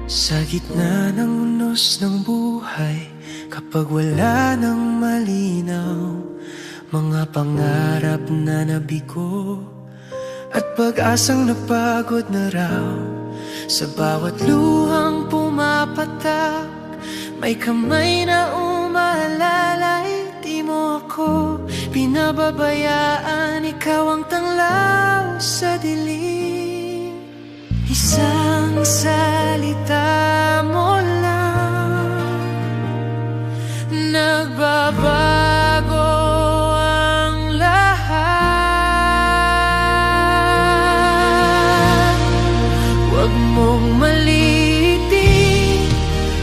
Sa gitna ng unos ng buhay, kapag wala nang malinaw, mga pangarap na nabigo at pag-asang napagod na raw. Sa bawat luhang pumapatak, may kamay na umaalalay. Di mo ako pinababayaan, ikaw ang tanglaw sa dilim. Isang salita mo lang, nagbabago ang lahat. Huwag mong maliitin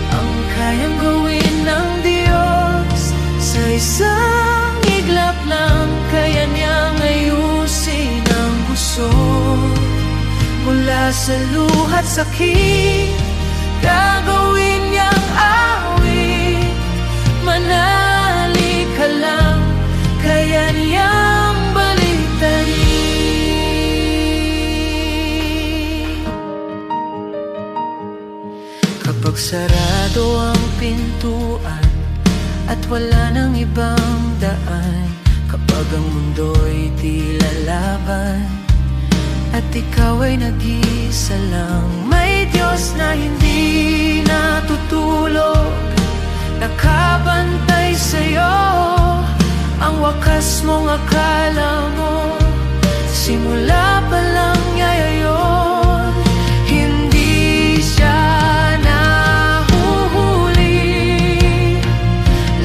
ang kayang gawin ng Diyos. Sa isang iglap lang, kaya niyang ayusin ang gusot. Mula sa luha't sakit, gagawin niyang awit. Manali ka lang, kaya niyang baliktarin. Kapag sarado ang pintuan at wala nang ibang daan, kapag ang mundo'y di lalaban at ikaw ay nag-isa lang, may Diyos na hindi natutulog, nakabantay sa'yo. Ang wakas mong akala mo, simula pa lang niya yun. Hindi siya nahuhuli,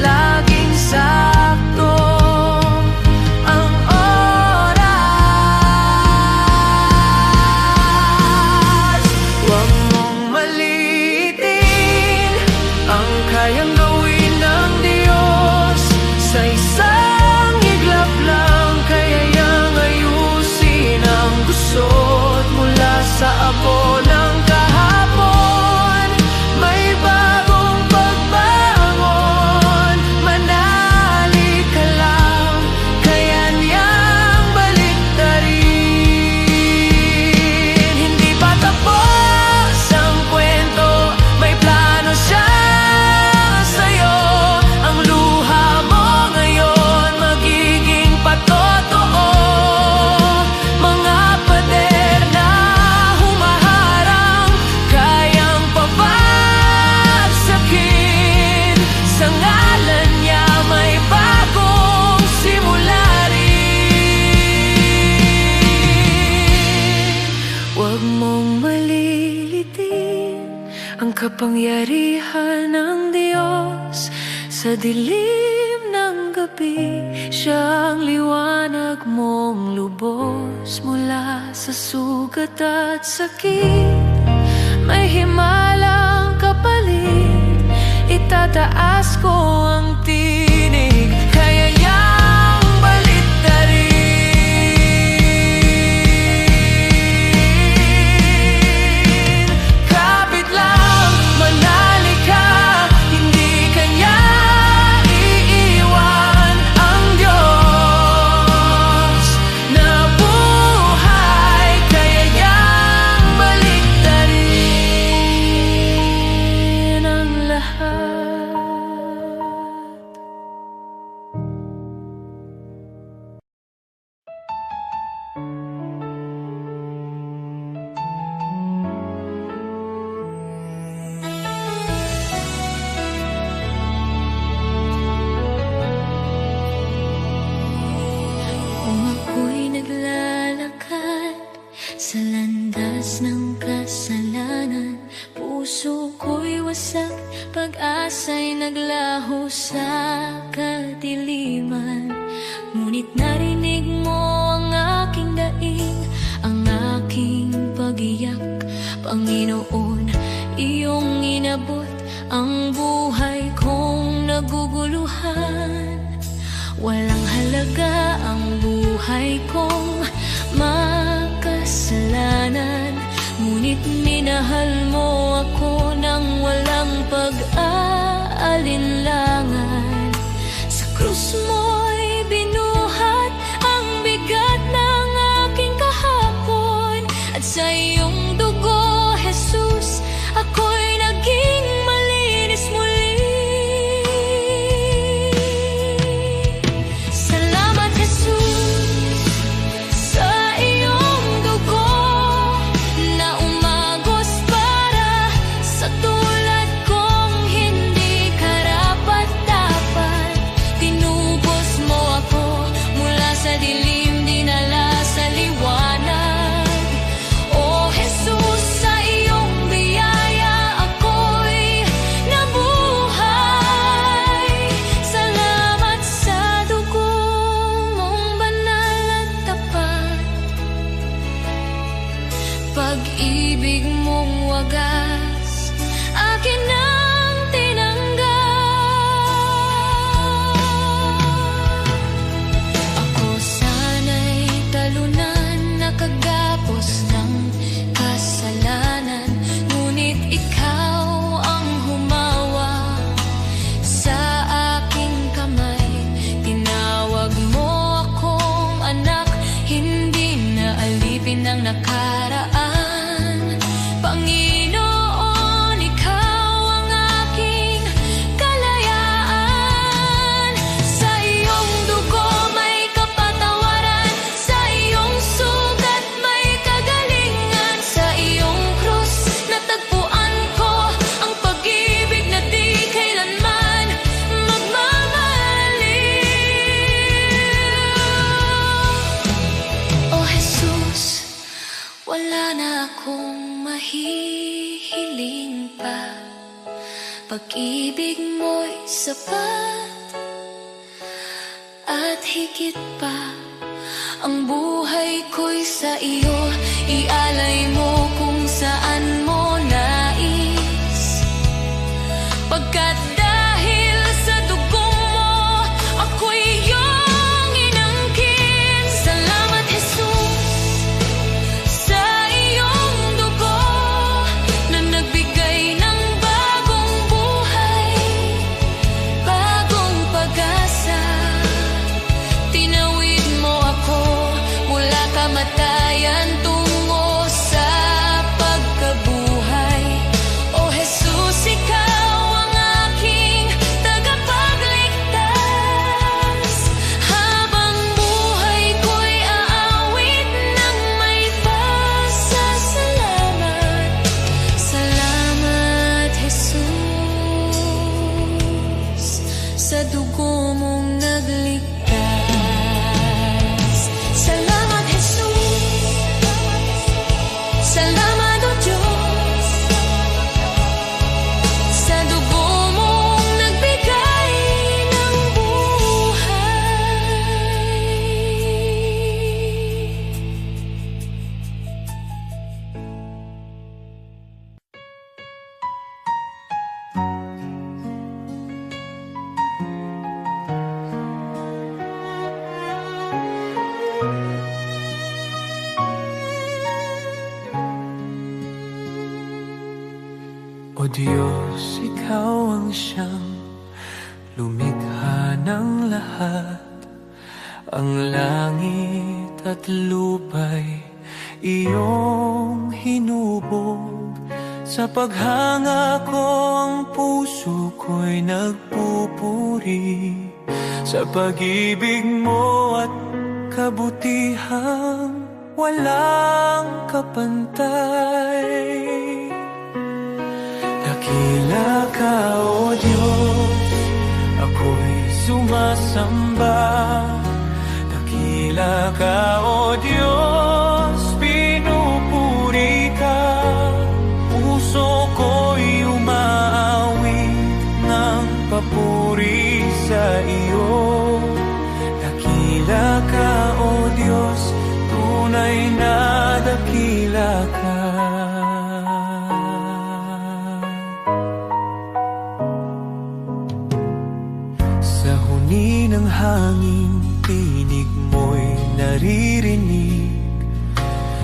laging sakto ang oras. Huwag mong maliitin ang kayang gawin ng Diyos. Sa isang iglap lang, kaya niyang ayusin ang gusot. Mula sa abo ng kahapon, may bagong pagbangon. Manali ka lang, kaya niyang baliktarin. Hindi pa tapos ang kwento, may plano siya sa'yo. Ang luha mo ngayon magiging patotoo. Mga pader na humaharang, kayang pabagsakin. Sa ngalan niya may bagong simula rin. Huwag mong malilitin ang kapangyarihan ng Diyos. Sa dilim ng gabi, siya ang liwanag mong lubos. Mula sa sugat at sakit, may himalang kapalit. Itataas ko ang tinig, kaya niyang baliktarin. Kapit lang, manali ka, hindi kanya iiwan. Ang Diyos na buhay, kaya niyang baliktarin ang lahat. Kung ako'y naglalakad sa landas ng kasalanan, puso ko'y wasak, pag-asa'y naglaho sa kadiliman. Ngunit narinig mo ang aking daing, ang aking pag-iyak. Panginoon, iyong inabot ang buhay kong naguguluhan. Walang halaga ang buhay kong makasalanan, ngunit minahal mo ako ng walang pag-aalinlangan. Sa krus mo'y binuhat ang bigat ng aking kahapon, at sa iyong dugo, Jesus, ako'y hiling pa. Pag-ibig mo'y sapat at higit pa. Ang buhay ko'y sa iyo, ialay mo kung saan mo nais. Pagkat dahil sa dugong mo, ako'y iyong inangkin. Salamat, Jesus, sa iyong dugo na nagbigay ng bagong buhay, bagong pag-asa. Tinawid mo ako mula kamatayan tungo sa pagkabuhay. O Jesus, ikaw ang aking tagapagligtas. Habang buhay ko'y aawit ng may pasasalamat. Salamat, Jesus, sa dugo mong nagligtas. Salamat, Jesus. Salamat, O Diyos, sa dugo mong nagbigay ng buhay. O Diyos, Ikaw ang siyang lumikha ng lahat. Ang langit at lupa'y iyong hinubog. Sa paghanga ko ang puso ko'y nagpupuri sa pag-ibig mo at kabutihang walang kapantay. Dakila ka, O Diyos, ako'y sumasamba. Dakila ka, O Diyos, pinupuri ka. Puso ko'y umaawit ng papuri sa iyo. Dakila ka, O Diyos, tunay na dakila ka. Ng hangin, tinig mo'y naririnig.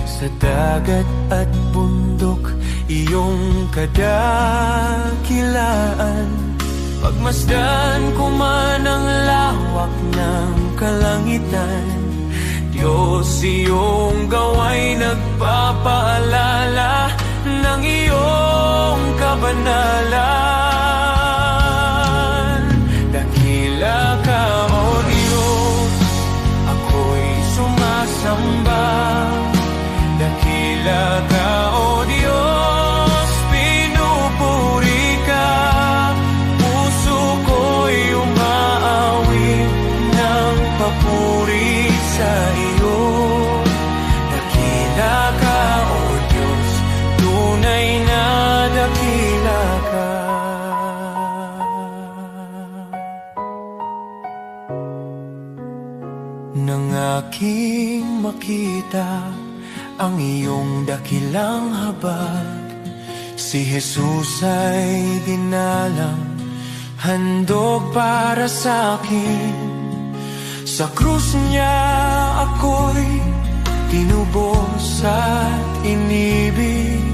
Sa dagat at bundok, iyong kadakilaan. Pagmasdan ko man ang lawak ng kalangitan, Diyos, iyong gawa'y nagpapaalala ng iyong kabanalan. Dakila ka, O Diyos, ako'y sumasamba. Dakila ka, O Diyos, pinupuri ka. Puso ko'y umaawit ng papuri sa iyo. Dakila ka, O Diyos, tunay na dakila ka. Nang aking makita ang iyong dakilang habag, si Jesus ay dinalang, handog para sa akin. Sa krus niya ako'y tinubos at inibig,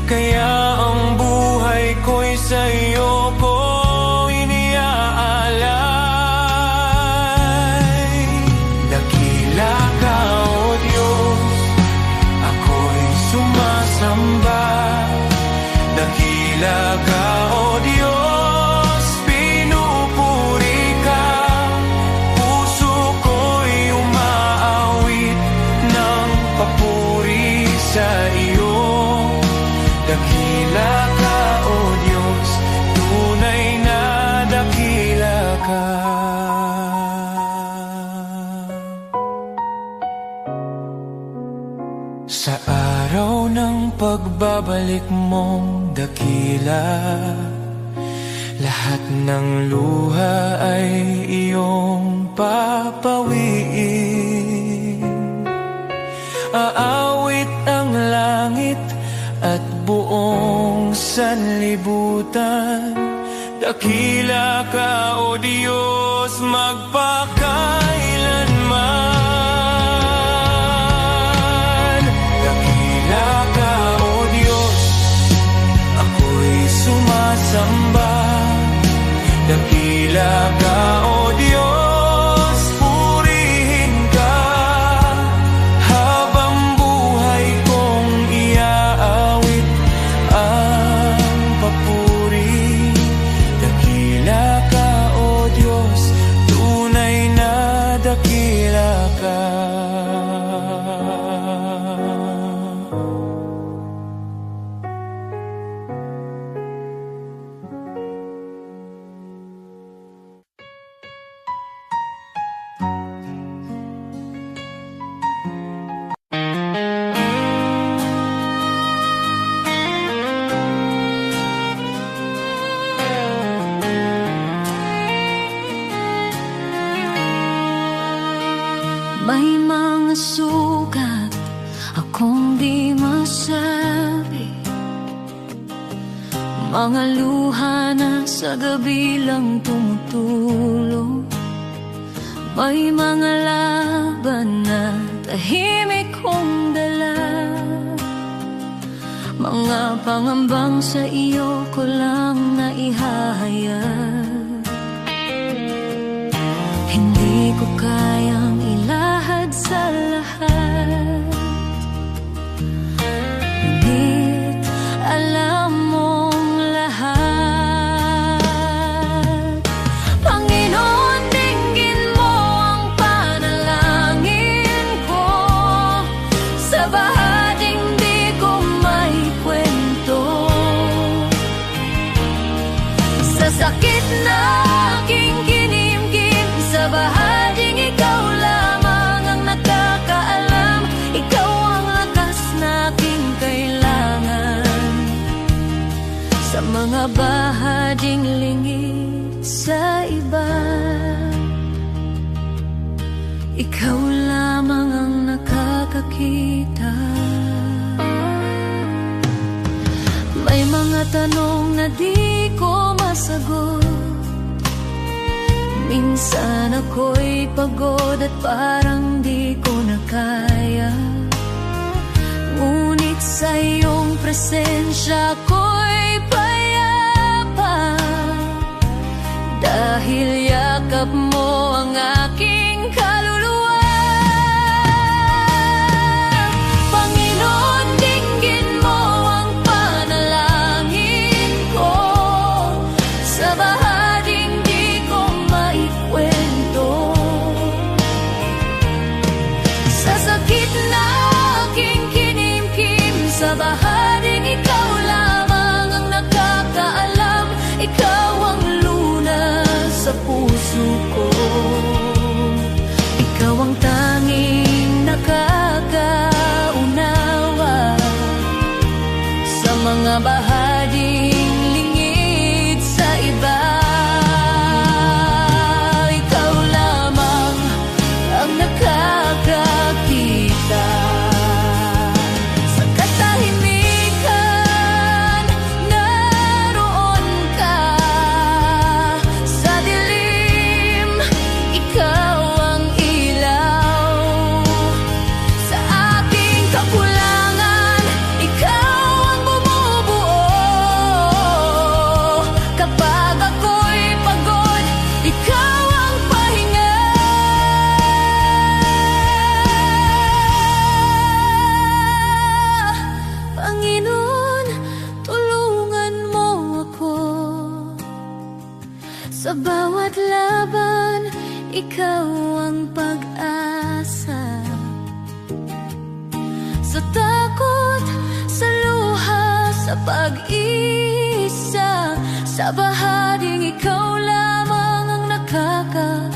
kaya ang buhay ko'y sa iyo ko iniaalay. Dakila ka, O Diyos, ako'y sumasamba. Dakila ka, O Diyos, pinupuri ka. Puso ko'y umaawit ng papuri sa iyo. Dakila ka, O Diyos, tunay na dakila ka. Sa araw ng pagbabago, ibabalik mong dakila. Lahat ng luha ay iyong papawiin. Aawit ang langit at buong sanlibutan. Dakila ka, O Diyos, magpakailanman. Dakila ka, O Diyos, ako'y sumasamba. Dakila ka, O Diyos, purihin ka. Habang buhay kong iaawit ang papuri. Dakila ka, O Diyos, tunay na dakila ka. May mga sugat akong di masabi, mga luha na sa gabi lang tumutulong. May mga laban na tahimik kong dala, mga pangambang sa iyo ko lang naihahayag. Hindi ko kayang ilahad sa lahat, ngunit alam mong lahat. Panginoon, dinggin mo ang panalangin ko. Sa bahading di ko may kwento, sa sakit na aking kinimkim, sa bahading ikaw lamang ang nakakaalam. Ikaw ang lakas na aking kailangan. Sa mga bahading lingid sa iba, ikaw lamang ang nakakakita. May mga tanong na di ko masagot. Minsan ako'y pagod at parang di ko na kaya, ngunit sa iyong presensya ako'y payapa. Dahil yakap mo ang aking kaluluwa. Panginoon, dinggin mo ang panalangin ko. Sa bahading di ko maikwento, sa sakit na aking kinimkim, sa bahading ikaw lamang ang nakakaalam. Ikaw ang lunas sa puso ko, ikaw ang tanging nakakaunawa sa mga bahading lingid sa iba. Ikaw lamang ang nakakakita. Sa katahimikan, naroon ka. Sa dilim, ikaw ang ilaw. Sa aking kakulangan, ikaw ang bumubuo. Kapag ako'y pagod, ikaw ang pahinga. Panginoon, tulungan mo ako. Sa bawat laban, ikaw ang pag-asa. Sa takot, sa luha, sa pag-isa, sa bahading ikaw lamang ang nakakaalam.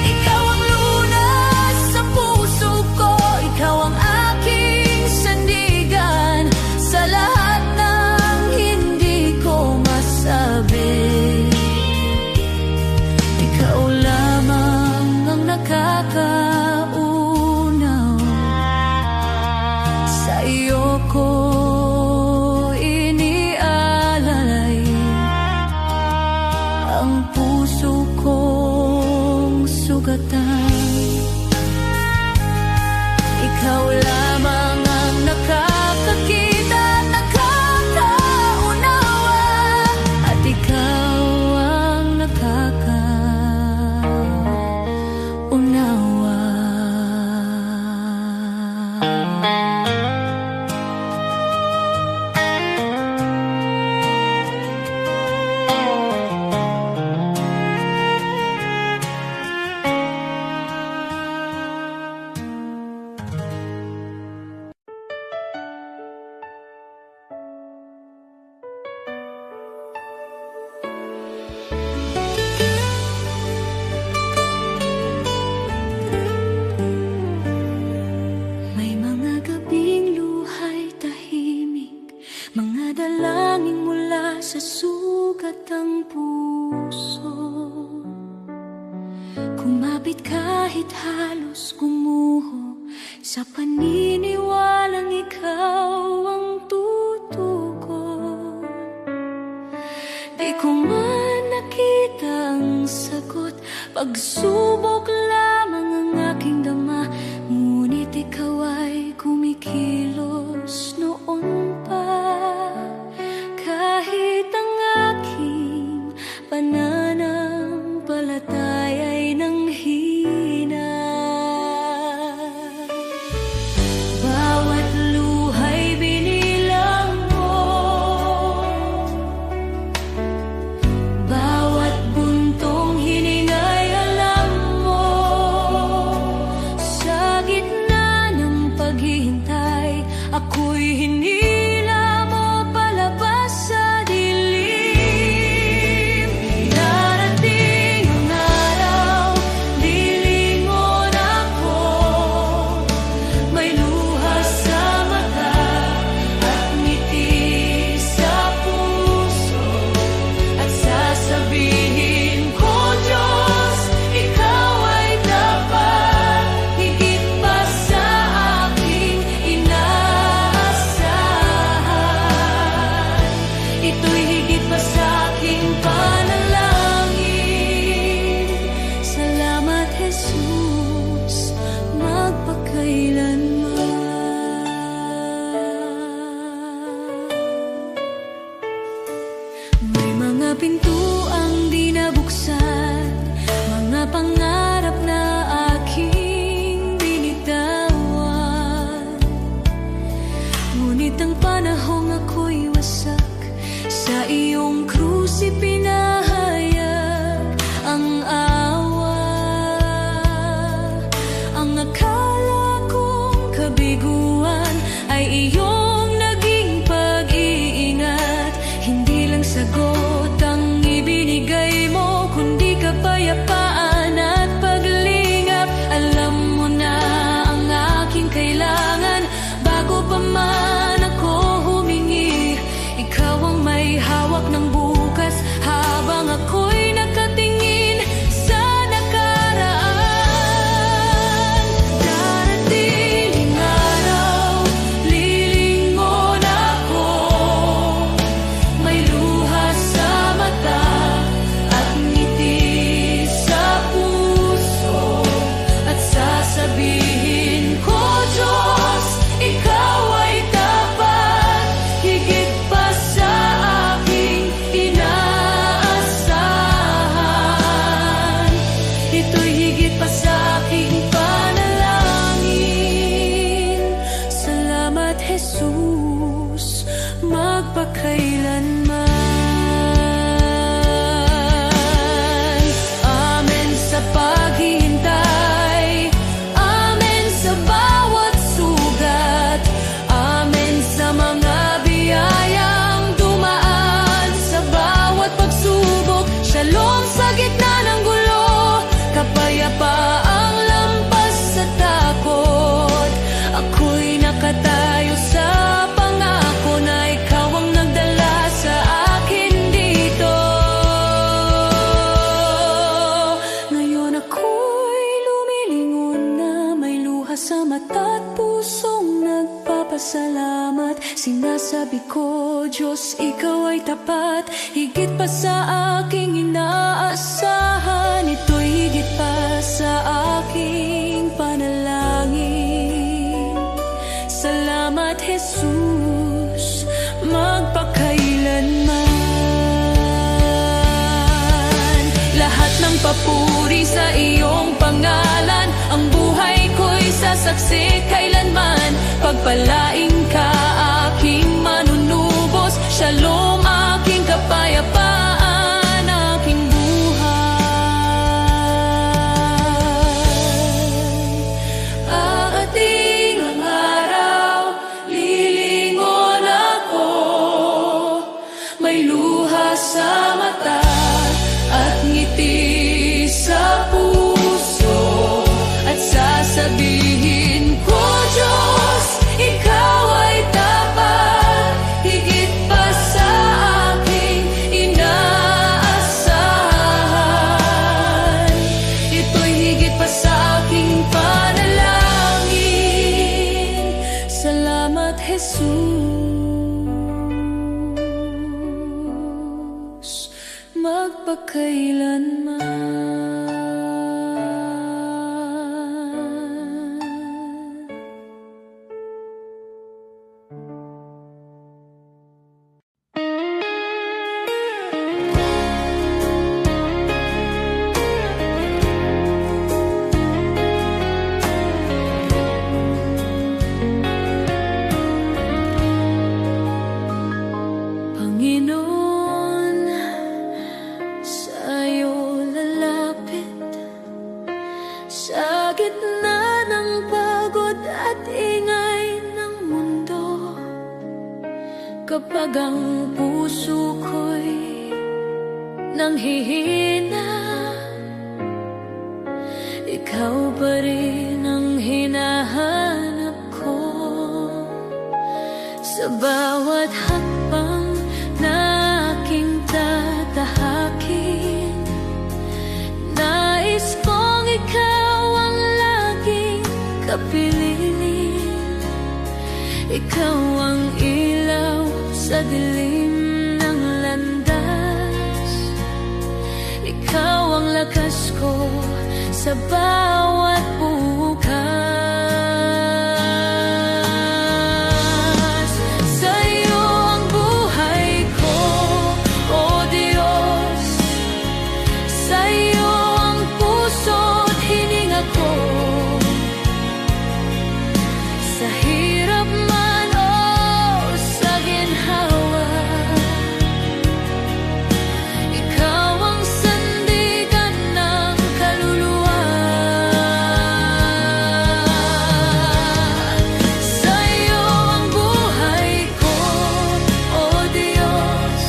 Ikaw ang lunas sa puso ko, ikaw ang aking sa iyo ko inialalay ang puso kong sugatan. Ikaw lamang ang nakakakita at nakakaunawa, at ikaw ang nakakaunawa. May mga gabing luhay tahimik, mga dalangin mula sa sugat ng puso. Kumapit kahit halos gumuho, sa paniniwalang ikaw ang tutugon. Di ko man nakita ang sagot, pagsubok lamang ang aking dama, ngunit ikaw ay kumikilos noon pa. Kahit ang aking pananampalataya ay nanghina, bawat luhay binilang mo, bawat buntong hiningay alam mo. Sa gitna ng paghihintay, ako'y hinila mo palabas sa dilim. Darating ang araw, lilingon ako, may luha sa mata at ngiti sa puso, at sasabihin ko, Diyos, ikaw ay dapat, higit pa sa aking inaasahan. Ito'y higit pa sa aking panalangin. Salamat, Jesus, magpakailanman. May mga pintuang di nabuksan, mga pangarap na aking binitawan. Ngunit ang panahong ako'y wasak, sa iyong krus ipinahayag ang awa. Ang akala kong kabiguan ay iyong naging pag-iingat. Hindi lang sagot ang ibinigay mo, kundi kapayapaan at paglingap. Alam mo na ang aking kailangan bago pa man ako humingi. Ikaw ang may hawak ng bukas habang ako'y nakatingin sa nakaraan. Darating ang araw, lilingon ako, may luha sa mata at ngiti sa puso, at sasabihin ko, Diyos, ikaw ay dapat, higit pa sa aking inaasahan. Ito'y higit pa sa aking panalangin. Salamat, Jesus, magpakailanman. Amen sa paghihintay, amen sa bawat sugat, amen sa mga biyayang dumaan sa bawat pagsubok. Shalom sa gitna ng gulo, kapayapaang lampas sa takot. Ako'y nakatayo sa pangako na ikaw ang nagdala sa nagpapasalamat. Sinasabi ko, Diyos, Ikaw ay tapat. Higit pa sa aking inaasahan. Ito'y higit pa sa aking panalangin. Salamat, Jesus, magpakailanman. Lahat ng papuri sa iyong pangalan. Ang buhay ko'y sasaksi kailanman. Pagpalain ka, aking manunubos. Shalom, aking kapayapaan, aking buhay. Aating ang araw, lilingon ako. May luha sa mata at ngiti sa puso. At sasabihin ko, Diyos, Ikaw ay tapat. Higit pa sa aking inaasahan. Ito'y higit pa sa aking panalangin. Salamat, Jesus, magpakailanman. Panginoon, sa'yo lalapit. Sa gitna ng pagod at ingay ng mundo. Kapag ang puso ko'y nanghihina, Ikaw pa rin ang hinahanap ko. Sa bawat hakbang na aking tatahakin, nais kong Ikaw ang laging kapiling. Ikaw ang ilaw sa dilim ng landas. Ikaw ang lakas ko sa bawat bukas. Sa'yo ang buhay ko, O Diyos. Sa'yo ang puso't hininga ko. Sa hirap man o sa ginhawa, Ikaw ang sandigan ng kaluluwa. Sa'yo ang buhay ko, O Diyos.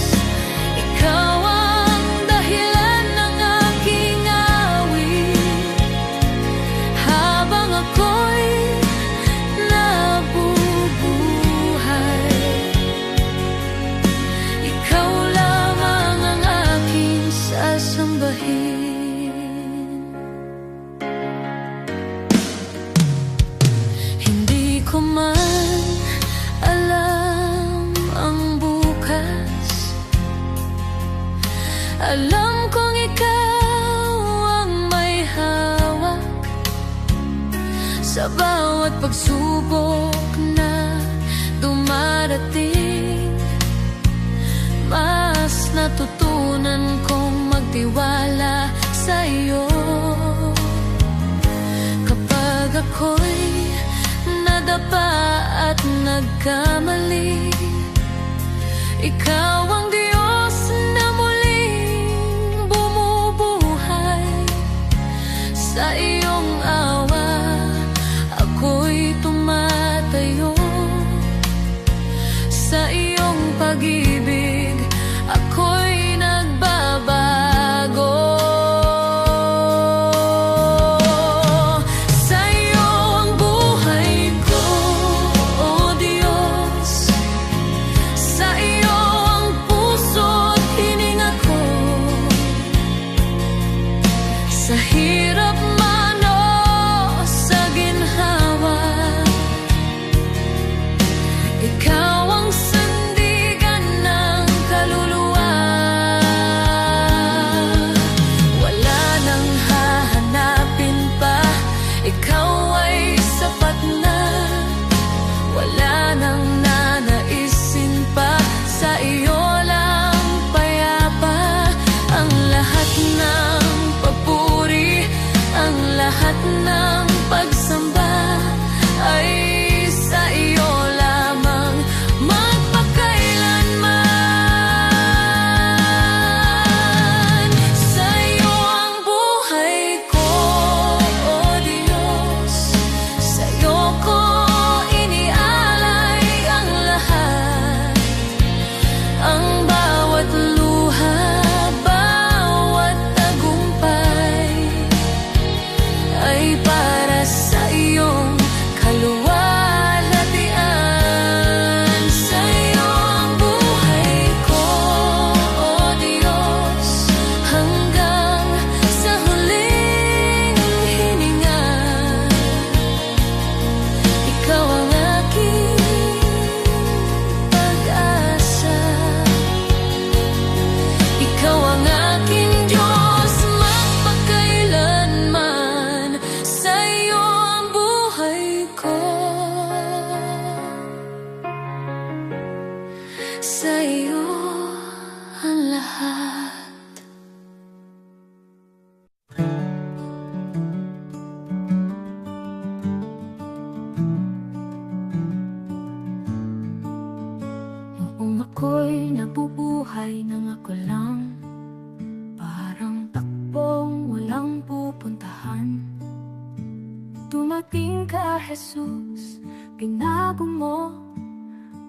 Ikaw ang dahilan ng aking awit. Habang ako'y nabubuhay, Ikaw lamang ang aking sasambahin. Hindi ko man alam ang bukas. Alam kong Ikaw ang may hawak sa bawat pagsubok na dumarating. Mas natutunan kong magtiwala sa iyo. Kapag ako'y nadapa at nagkamali, Ikaw ang Diyos na muling bumubuhay. Sa iyong awa ako'y tumatayo. Sa iyong pag-ibig ako'y nagbabago. Sa'yo ang buhay ko, O Diyos. Sa iyo ang puso sa'yo ang lahat. Noong ako'y nabubuhay nang ako lang, parang takbong walang pupuntahan. Dumating ka, Jesus, binago mo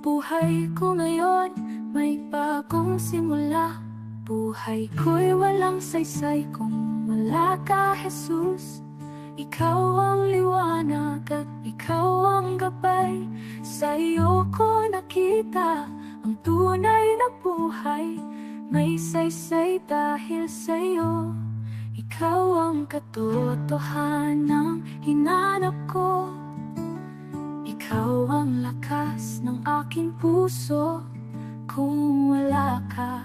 buhay ko ngayon, may bagong simula. Buhay ko'y walang saysay kung wala ka, Jesus. Ikaw ang liwanag at ikaw ang gabay. Sa iyo ko nakita ang tunay na buhay. May saysay dahil sa iyo. Ikaw ang katotohanang hinanap ko. Ikaw ang lakas ng aking puso. Kung wala ka,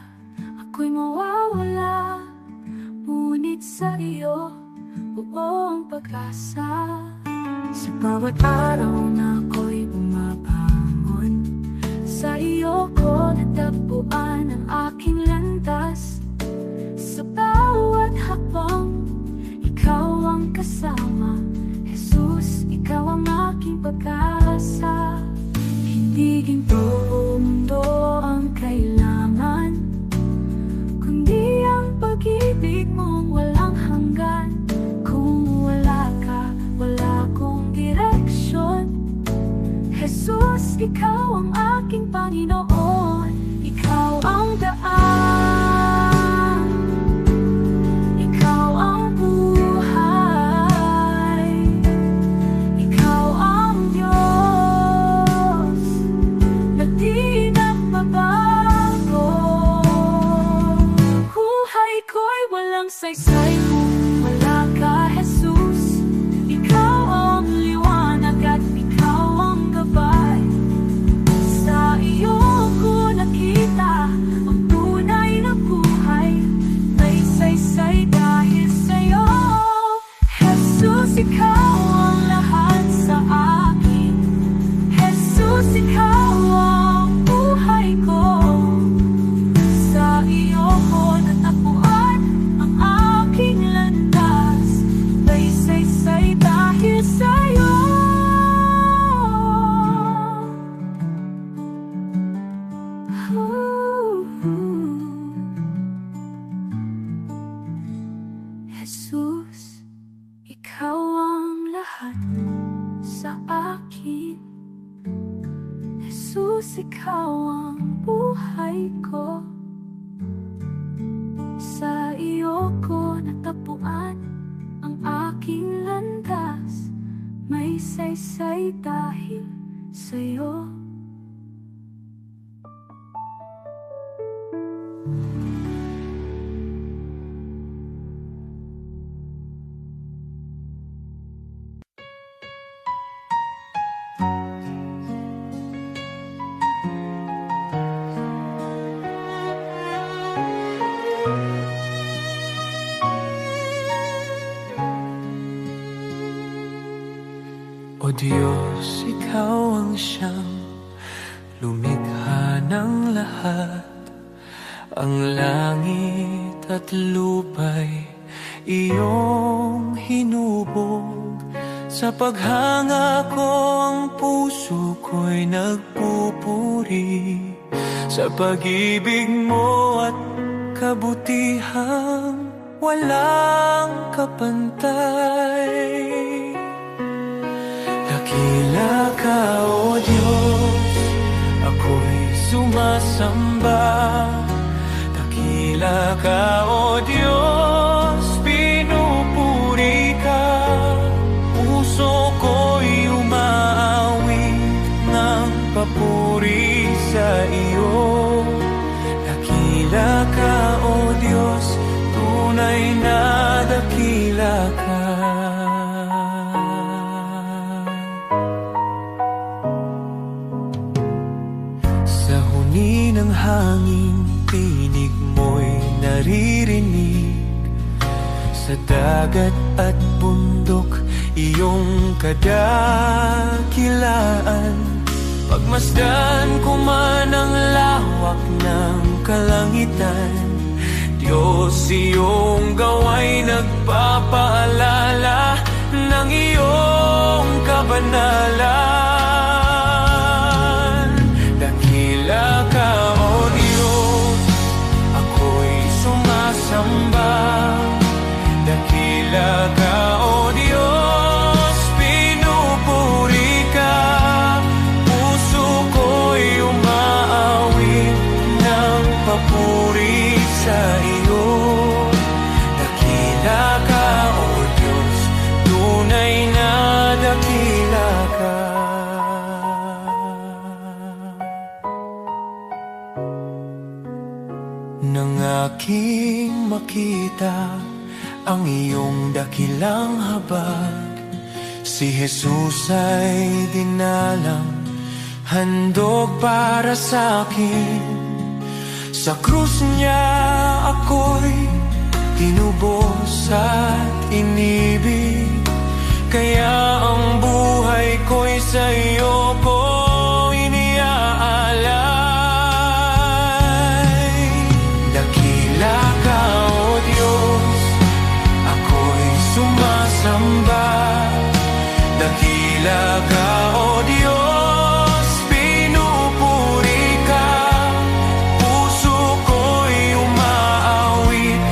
ako'y mawawala. Ngunit sa iyo, buong pag-asa. Sa bawat araw na ako'y bumabangon, sa iyo ko natagpuan ang aking landas. Sa bawat hakbang, ikaw ang kasama. Jesus, ikaw ang aking pag-asa. Hindi ginto o mundo ang kailangan, kundi ang pag-ibig mong walang hanggan. Kung wala ka, wala akong direksyon. Jesus, ikaw ang aking Panginoon. Ikaw ang daan, ikaw ang buhay, ikaw ang Diyos na di nagbabago. Buhay ko'y walang saysay kung wala ka, Jesus. Ikaw ang liwanag at ikaw ang gabay. Sa iyo ko nakita ang tunay na buhay. May saysay dahil sa'yo. Jesus, ikaw ang lahat sa akin. Jesus, ikaw ang buhay ko. Sa iyo ko natagpuan ang aking landas. May saysay dahil sa'yo. Jesus, ikaw ang lahat sa akin. Jesus, ikaw ang buhay ko. Sa iyo ko natagpuan ang aking landas. May saysay dahil sa'yo. O Diyos, ikaw ang siyang lumikha ng lahat. Ang langit at lupa'y iyong hinubog. Sa paghanga ko ang puso ko'y nagpupuri sa pag-ibig mo at kabutihang walang kapantay. Dakila ka, O Diyos, ako'y sumasamba. Dakila ka, O Diyos, pinupuri ka. Puso ko'y umaawit ng papuri sa iyo. Dakila ka, O Diyos, tunay na dakila ka. Sa huni ng hangin, tinig mo'y naririnig. Sa dagat at bundok, iyong kadakilaan. Pagmasdan ko man ang lawa hawak ng kalangitan. Diyos, iyong gawa'y nagpapaalala ng iyong kabanalan. Dakila ka, O Diyos, ako'y sumasamba. Dakila ka, O Diyos, pinupuri ka. Puso ko'y umaawit ng papuri sa iyo. Dakila ka, O Diyos, tunay na dakila ka. Nang aking makita ang iyong dakilang habag, si Jesus ay dinalang, handog para sa akin. Sa krus niya ako'y tinubos at inibig, kaya ang buhay ko'y sa iyo ko iniaalay. Dakila ka, O Diyos, ako'y sumasamba. Dakila ka, O Diyos, pinupuri ka. Puso ko'y umaawit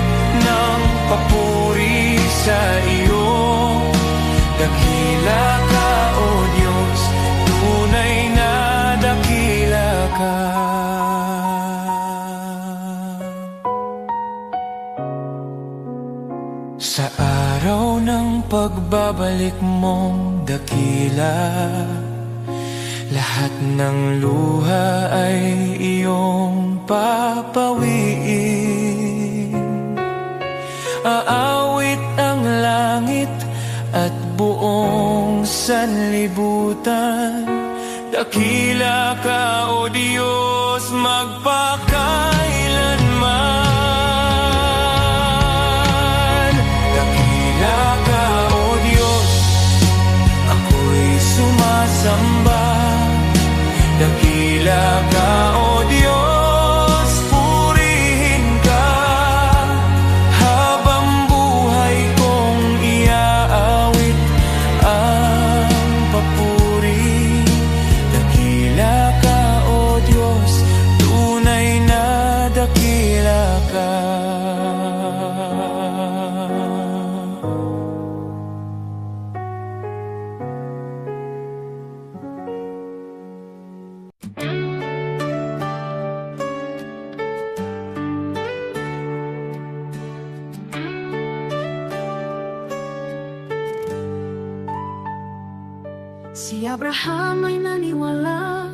ng papuri sa iyo. Dakila ka, O Diyos, tunay na dakila ka. Sa araw ng pagbabalik mong dakila, lahat ng luha ay iyong papawiin. Aawit ang langit at buong sanlibutan. Dakila ka, O Diyos, magpakailanman. Dakila ka, O Diyos, ako'y sumasamba. Dakila ka, O Diyos, purihin ka. Habang buhay kong iaawit ang papuri. Dakila ka, O Diyos, tunay na dakila ka. Si Abraham ay naniwala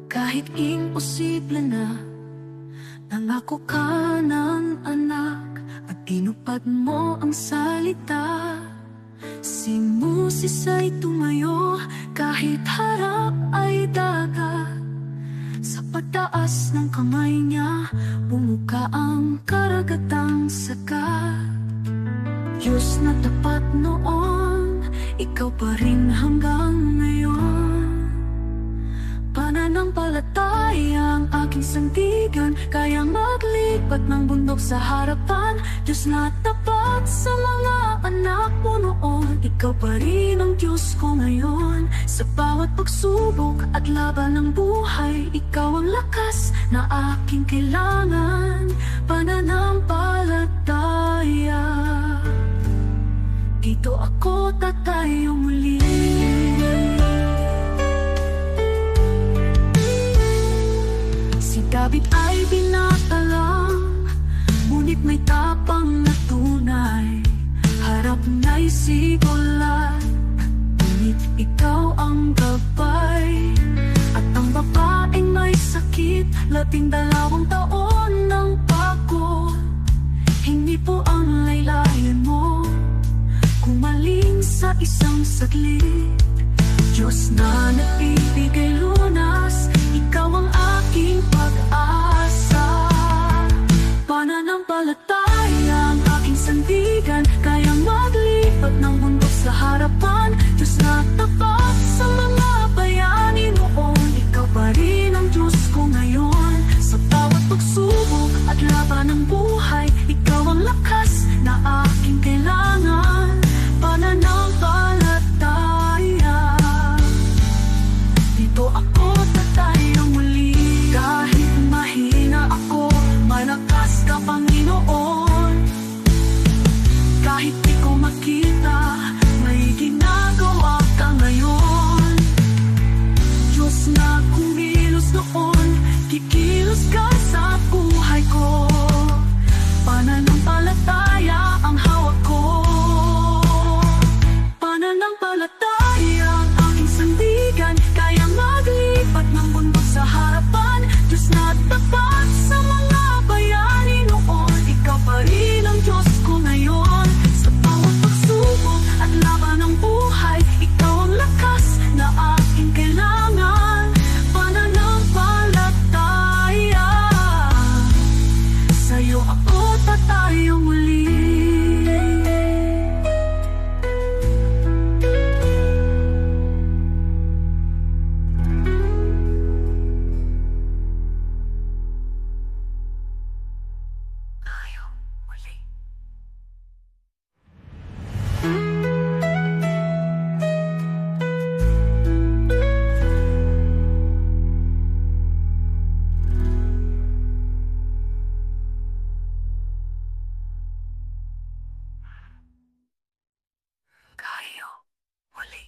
kahit imposible na. Nangako ka ng anak at tinupad mo ang salita. Si Moses ay tumayo kahit harap ay dagat. Sa pagtaas ng kamay niya, bumuka ang karagatang sagat. Diyos na tapat noon, ikaw pa rin hanggang ngayon. Pananampalataya ang aking sandigan, kaya maglipat ng bundok sa harapan. Diyos na tapat sa mga anak mo noon, ikaw pa rin ang Diyos ko ngayon. Sa bawat pagsubok at laban ng buhay, ikaw ang lakas na aking kailangan. Pananampalataya, dito ako tatayo muli. Si David ay binatalang, ngunit may tapang na tunay. Harap na'y si Goliath, ngunit ikaw ang gabay. At ang babaeng may sakit, 12 taon ng pagod. Hindi po ang laylayan mo kumaling sa isang saglit. Diyos na nagbibigay lunas, ikaw ang aking pag-asa. Pananampalataya ang aking sandigan, kaya maglipat ng bundok sa harapan. Diyos na tapat sa mga bayani noon, ikaw pa rin ang Diyos ko ngayon. pagsubok at laban ng buhay, ikaw ang lakas na aking kailangan. Pananampalataya, dito ako tatayong muli. Kahit mahina ako, malakas ka, Panginoon. Kahit di ko makita, may ginagawa ka ngayon. Diyos na kumilos noon, kikilos ka sa buhay ko. Pananampalataya ang hawak ko. Pananampalataya ang aking sandigan, kaya maglipat ng bundok sa harapan. Diyos na tapat sa mga bayani noon, ikaw pa rin ang Diyos ko ngayon. Sa bawat pagsubok at laban ng buhay, ikaw ang lakas na aking kailangan. Pananampalataya, sa'yo ako tatayo muli. Tayo muli. Tayo muli.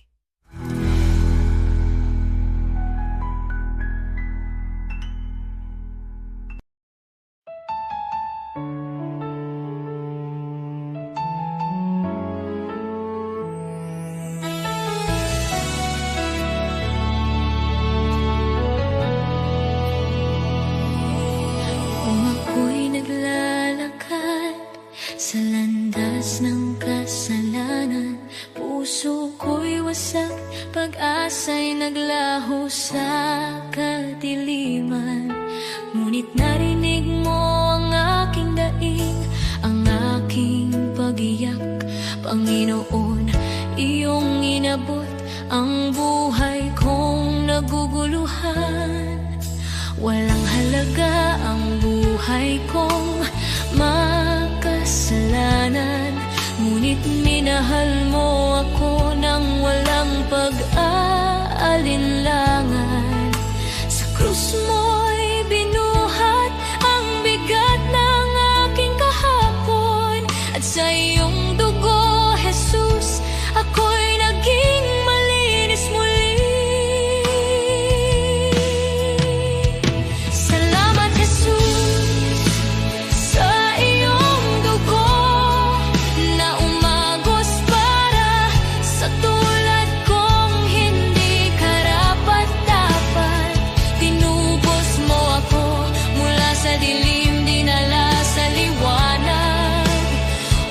Kung ako'y naglalakad sa landas ng kasalanan, puso ko'y wasak, pag-asa'y naglaho sa kadiliman. Ngunit narinig mo ang aking daing, ang aking pag-iyak. Panginoon, iyong inabot ang buhay kong naguguluhan. Walang halaga ang buhay kong makasalanan, ngunit minahal mo ako ng walang pag-aalinlangan. Sa krus mo'y binuhat ang bigat ng aking kahapon, at sa iyong dugo, Jesus, ako'y naging malinis muli. Salamat, Jesus, sa iyong dugo na umagos para sa tulad kong hindi karapat-dapat. Tinubos mo ako mula sa dilim, dinala sa liwanag.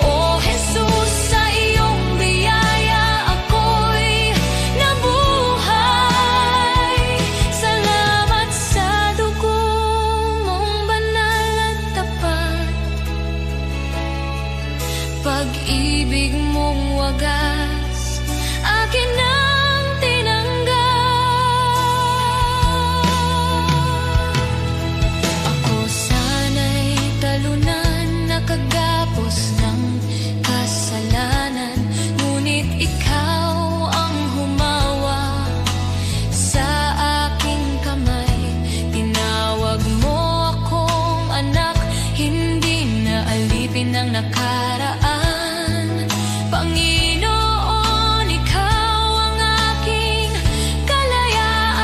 O Jesus, sa iyong biyaya ako'y nabuhay. Salamat sa dugo mong banal at tapat, pag-ibig mong wagas, akin ang tinanggap. Ako sana'y talunan, nakagapos ng kasalanan, ngunit ikaw ang humawa sa aking kamay. Tinawag mo akong anak, hindi na alipin ng nakaraan. Panginoon, ikaw ang aking kalayaan.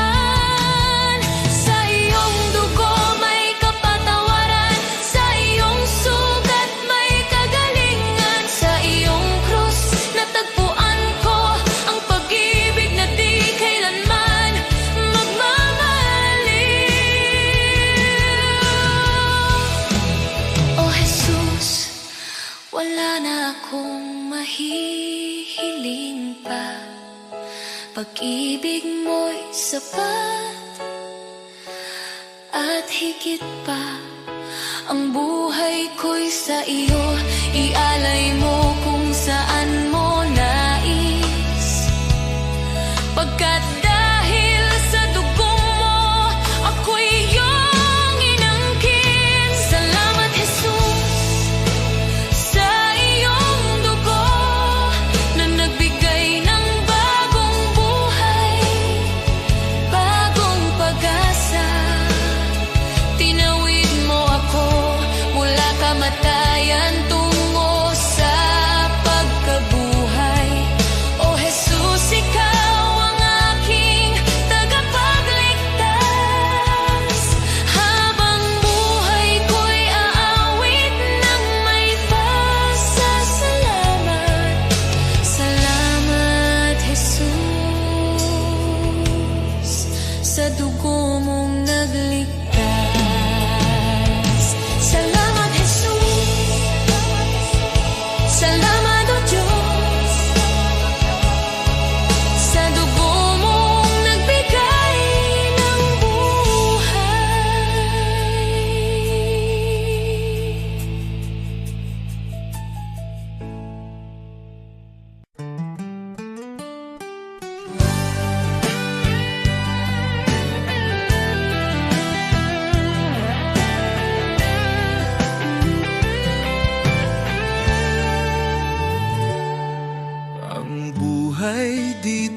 Sa iyong dugo may kapatawaran, sa iyong sugat may kagalingan. Sa iyong krus natagpuan ko ang pag-ibig na di kailanman magmamaliw. O Jesus, wala na akong mahihiling pa, pag-ibig mo'y sapat at higit pa. Ang buhay ko'y sa iyo, ialay mo kung saan mo nais. Pagkat dahil sa dugong mo, ako'y iyong inangkin.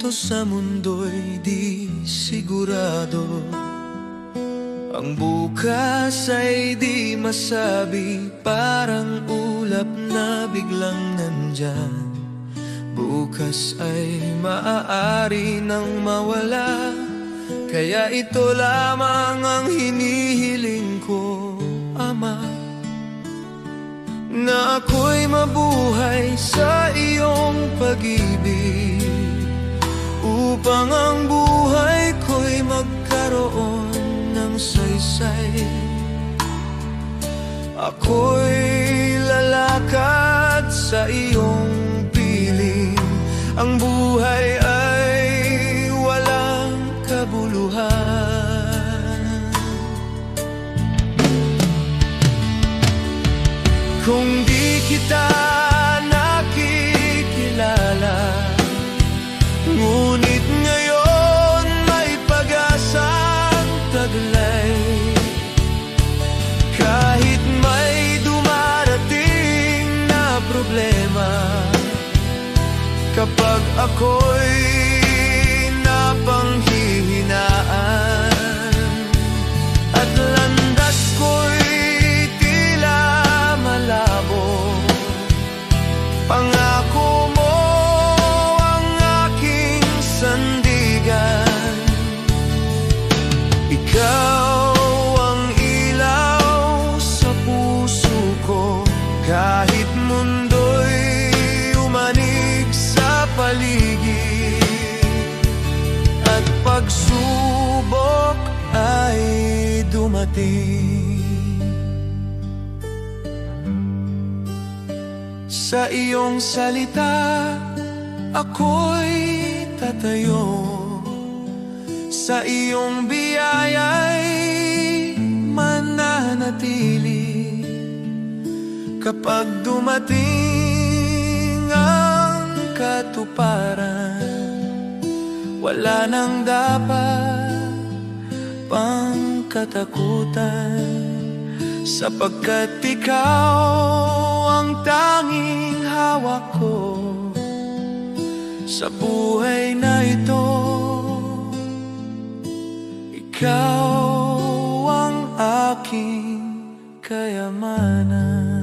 dito sa mundo'y di sigurado. Ang bukas ay di masabi, parang ulap na biglang nandyan. Bukas ay maaari nang mawala, kaya ito lamang ang hinihiling ko, Ama, na ako'y mabuhay sa iyong pag-ibig, upang ang buhay ko'y magkaroon ng saysay. Ako'y lalakad sa iyong piling, ang buhay ay walang kabuluhan. Kung di kita nakikilala, ngunit ngayon may pag-asang taglay. Kahit may dumarating na problema, kapag ako'y napanghihinaan at landas ko'y tila malabo, pangako mo ang aking sandigan. Ikaw ang ilaw sa puso ko, kahit mundo'y umanig sa paligid at pagsubok ay dumating. Sa iyong salita ako'y tatayo, sa iyong biyaya'y mananatili. Kapag dumating ang katuparan, wala nang dapat pang katakutan, sapagkat ikaw ang tanging hawak ko sa buhay na ito. Ikaw ang aking kayamanan.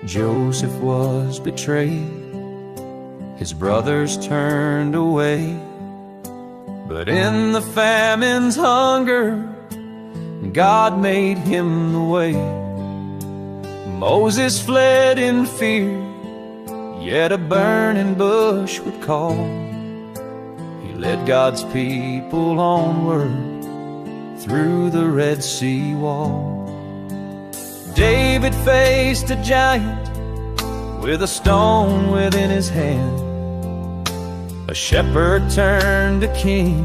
Joseph was betrayed, his brothers turned away, but in the famine's hunger, God made him the way. Moses fled in fear, yet a burning bush would call. He led God's people onward through the Red Sea wall. David faced a giant with a stone within his hand. A shepherd turned to king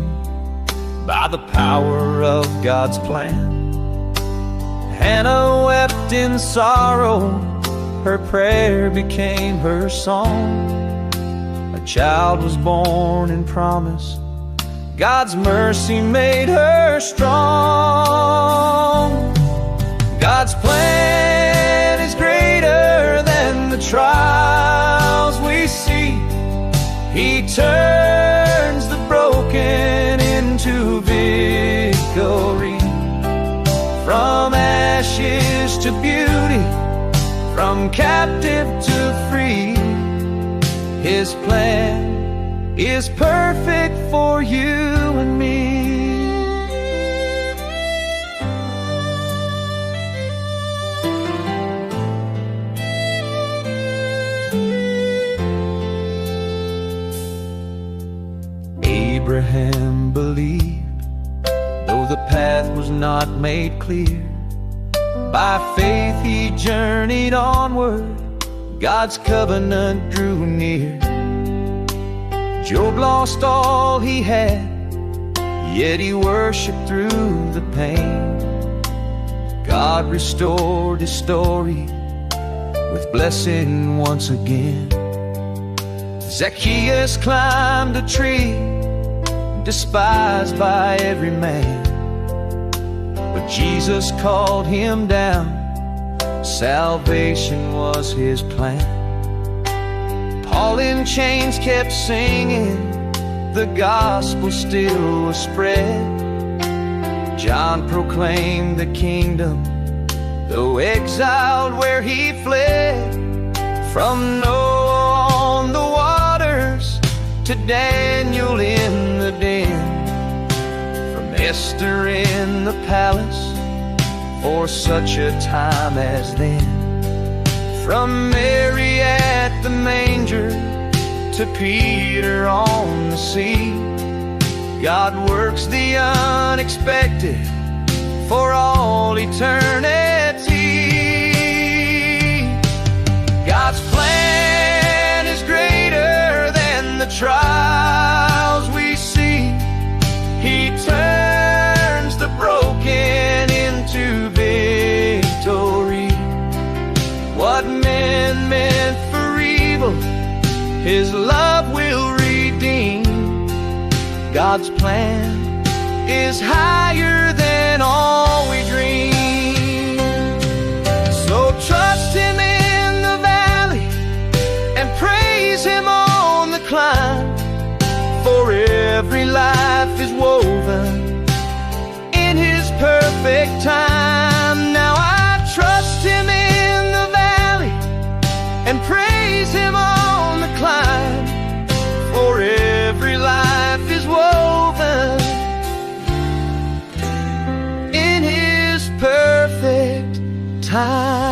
by the power of God's plan. Hannah wept in sorrow, her prayer became her song. A child was born in promise, God's mercy made her strong. God's plan is greater than the trials we see. He turns the broken into victory. From ashes to beauty, from captive to free, His plan is perfect for you and me. Abraham believed, though the path was not made clear. By faith he journeyed onward, God's covenant drew near. Job lost all he had, yet he worshiped through the pain. God restored his story with blessing once again. Zacchaeus climbed a tree, despised by every man, but Jesus called him down. Salvation was his plan. Paul in chains kept singing, the gospel still was spread. John proclaimed the kingdom, though exiled where he fled. From Noah on the waters to Daniel in the den, from Esther in the palace for such a time as then, from Mary at the manger to Peter on the sea. God works the unexpected for all eternity. God's plan is greater than the trials we see. He turns the broken into victory. What men meant for evil, his love will redeem. God's plan is higher than all we dream. So trust him in the valley and praise him on the climb, for every life is woven in his perfect time. Now I trust him in the valley and praise him on the climb, for every life is woven in his perfect time.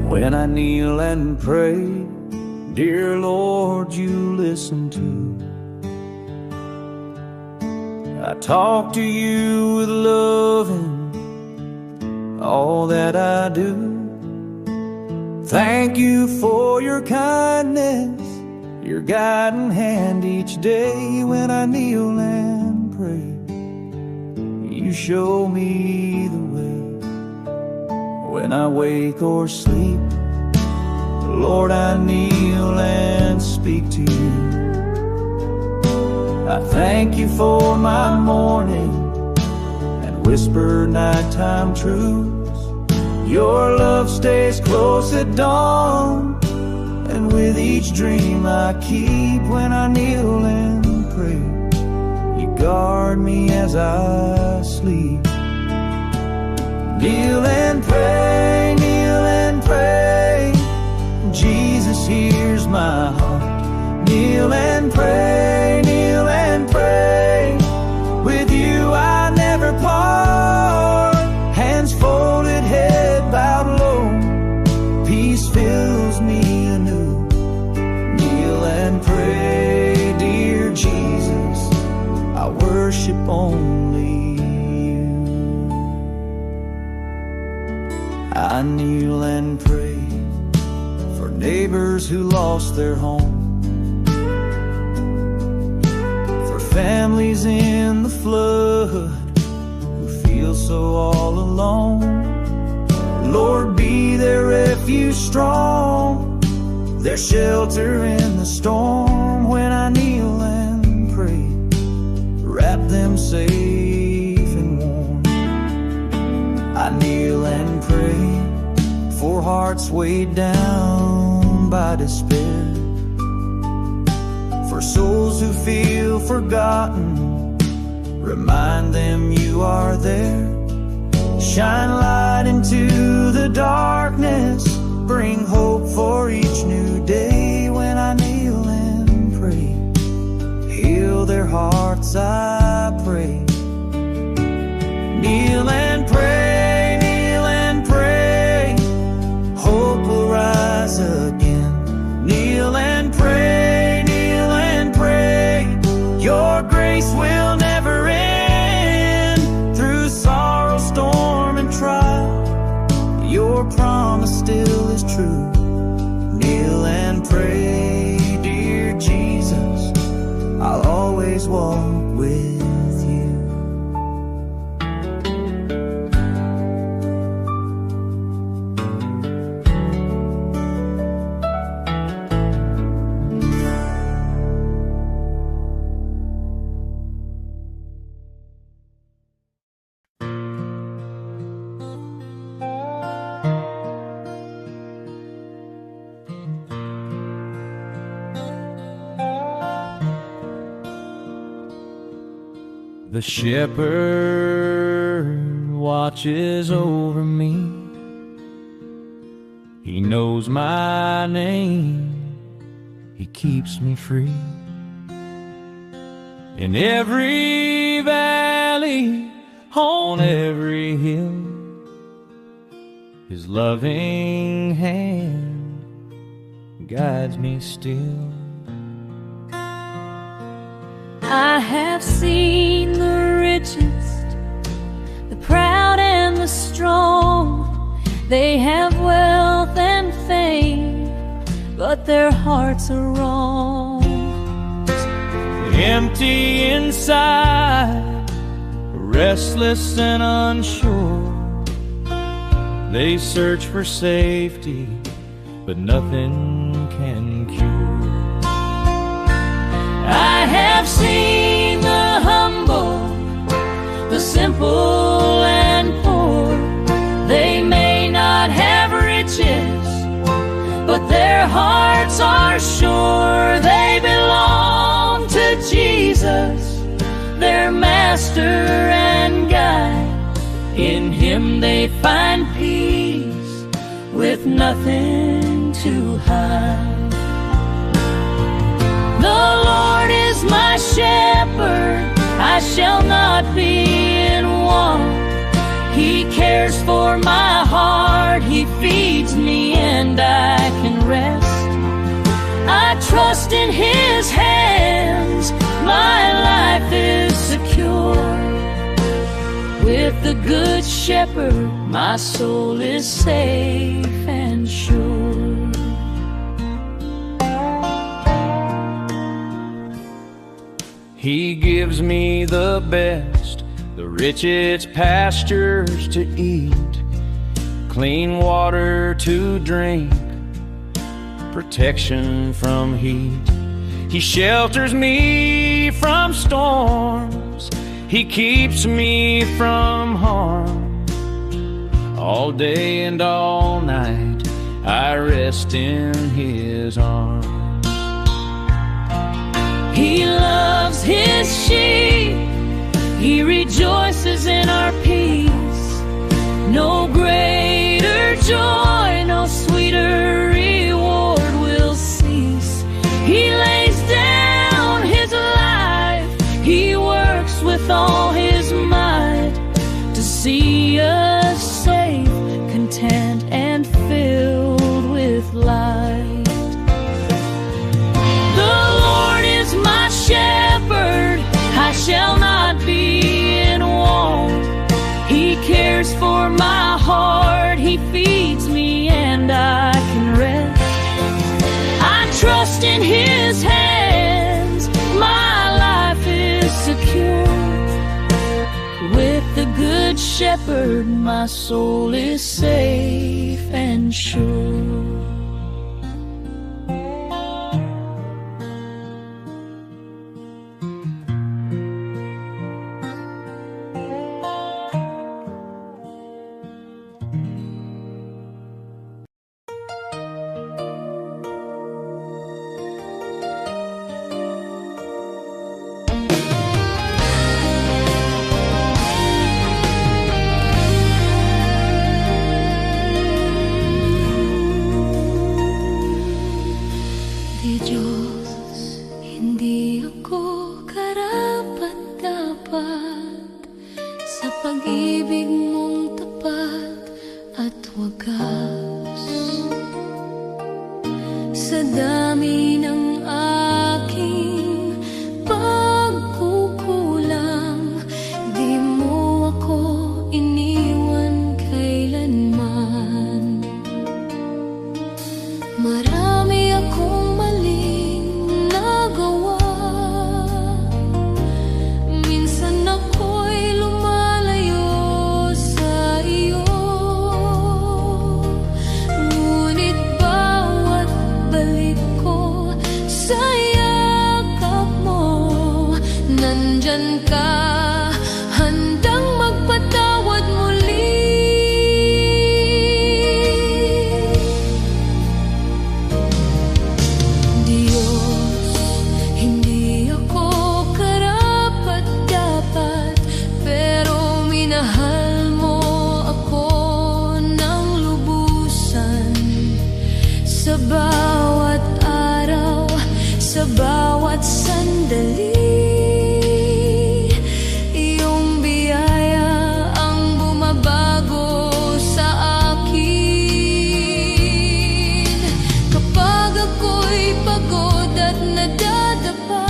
When I kneel and pray, dear Lord, you listen too. I talk to you with love in all that I do. Thank you for your kindness, your guiding hand each day. When I kneel and pray, you show me the way. When I wake or sleep, Lord, I kneel and speak to you. I thank you for my morning and whisper nighttime truths. Your love stays close at dawn, and with each dream I keep. When I kneel and pray, you guard me as I sleep. Kneel and pray, kneel and pray, Jesus hears my heart. Kneel and pray, kneel and pray, with you I never part. Hands folded, head bowed low, peace fills me anew. Kneel and pray, dear Jesus, I worship only you. I kneel and pray for neighbors who lost their home, for families in the flood who feel so all alone. Lord, be their refuge strong, their shelter in the storm. When I kneel and pray, wrap them safe and warm. I kneel and pray for hearts weighed down by despair, for souls who feel forgotten, remind them you are there. Shine light into the darkness, bring hope for each new day. When I kneel and pray, heal their hearts, I pray. Kneel and pray, kneel and pray, hope will rise again. Kneel and grace will never end. Through sorrow, storm, and trial, your promise still is true. Kneel and pray, dear Jesus, I'll always walk with you. The shepherd watches over me. He knows my name. He keeps me free. In every valley, on every hill, His loving hand guides me still. I have seen the richest, the proud and the strong. They have wealth and fame, but their hearts are wrong. Empty inside, restless and unsure. They search for safety, but nothing can cure. I have seen the humble, the simple and poor. They may not have riches, but their hearts are sure. They belong to Jesus, their master and guide. In Him they find peace with nothing to hide. The Lord is my shepherd, I shall not be in want. He cares for my heart, He feeds me and I can rest. I trust in His hands, my life is secure. With the Good Shepherd, my soul is safe and sure. He gives me the best, the richest pastures to eat, clean water to drink, protection from heat. He shelters me from storms, He keeps me from harm. All day and all night I rest in His arms. He loves His sheep, He rejoices in our peace. No greater joy, no sweeter reward will cease. He lays down His life, He works with all His might to see us safe, content and filled with light. My shepherd, I shall not be in want. He cares for my heart, He feeds me and I can rest. I trust in His hands, my life is secure. With the Good Shepherd, my soul is safe and sure. nandyan ka, handang magpatawad muli. Diyos, hindi ako karapat-dapat, pero minahal mo ako ng lubusan. Sa bawat araw, sa bawat sandali, iyong biyaya ang bumabago sa akin. Kapag ako'y pagod at nadadapa,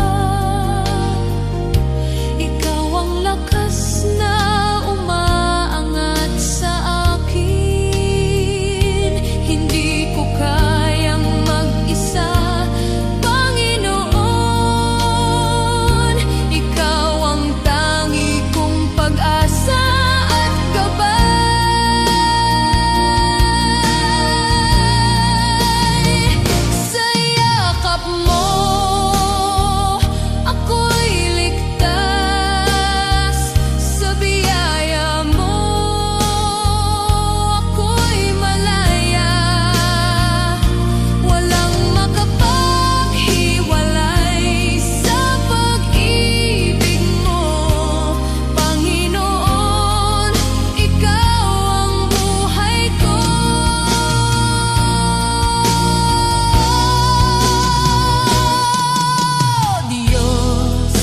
ikaw ang lakas na umaangat sa akin. Hindi ko kayang mag-isa, Panginoon. Ikaw ang tangi kong pag-asa at gabay. Sa yakap mo, ako'y ligtas. Sa biyaya mo, ako'y malaya. Walang makapaghiwalay sa pag-ibig mo, Panginoon. Ikaw ang buhay ko. Diyos,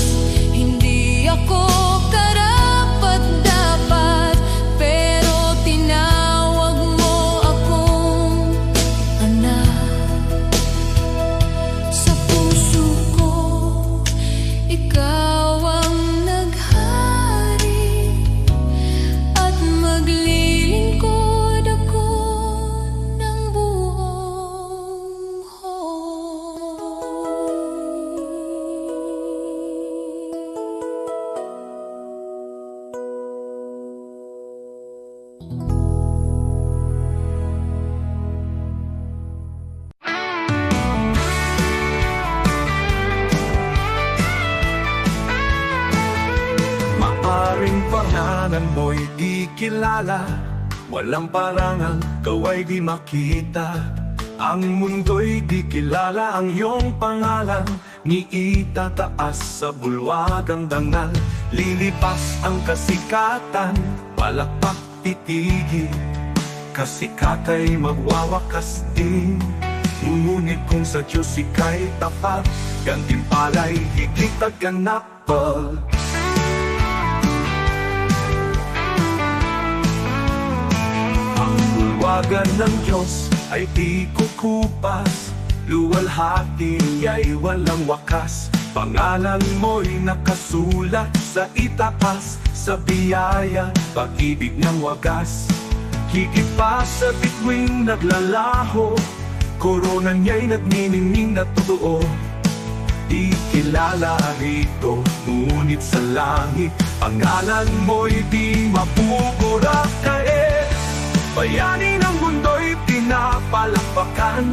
hindi ako karapat-dapat, pero tinawag mo akong anak. Sa puso ko, ikaw ang naghari, at maglilingkod ako ng buong Maaring pangalan mo'y di kilala, walang parangal, kaway di makita. Ang mundo'y di kilala ang iyong pangalan, ni itataas sa bulwagang dangal. Lilipas ang kasikatan, palakpak titigil, kasikata'y magwawakas din. Ngunit kung sa Diyos ika'y tapat, gantimpala'y higit at ganapal. Ang bulwagan ng Diyos ay di kukupas, luwalhati ay walang wakas. Pangalan mo'y nakasulat sa itaas, sa biyaya, pag-ibig ng wagas. Higit pa sa bituing naglalaho, korona niya'y nagniningning na totoo. Di kilala rito, ngunit sa langit, pangalan mo'y di mapupura. Kaya bayani ng mundo'y pinapalakpakan,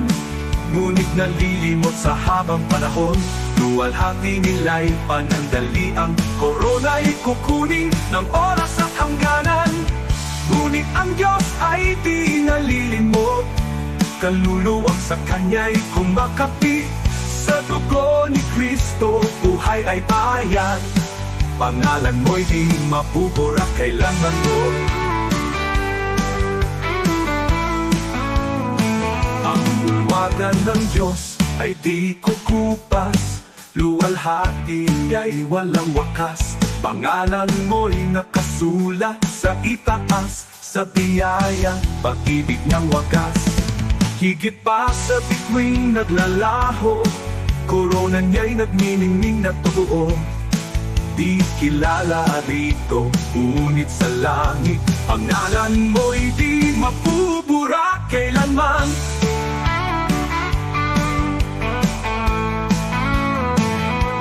ngunit nalilimot sa habang panahon. Luwalhati nila'y panandali, ang korona'y kukunin ng oras at hangganan. Ngunit ang Diyos ay di nalilimot, kaluluwang sa Kanya'y kumakapi. Sa dugo ni Kristo, buhay ay bayan. Pangalan mo'y di mapupura kailanman mo. Ang bulwagan ng Diyos ay di kukupas, luwalhati ay walang wakas. Pangalan mo'y nakasulat sa itaas, sa biyaya, pag-ibig ng wagas. Higit pa sa bituing naglalaho, korona niya'y nagniningning na totoo. Di kilala rito, ngunit sa langit, pangalan mo'y di mapupura kailanman.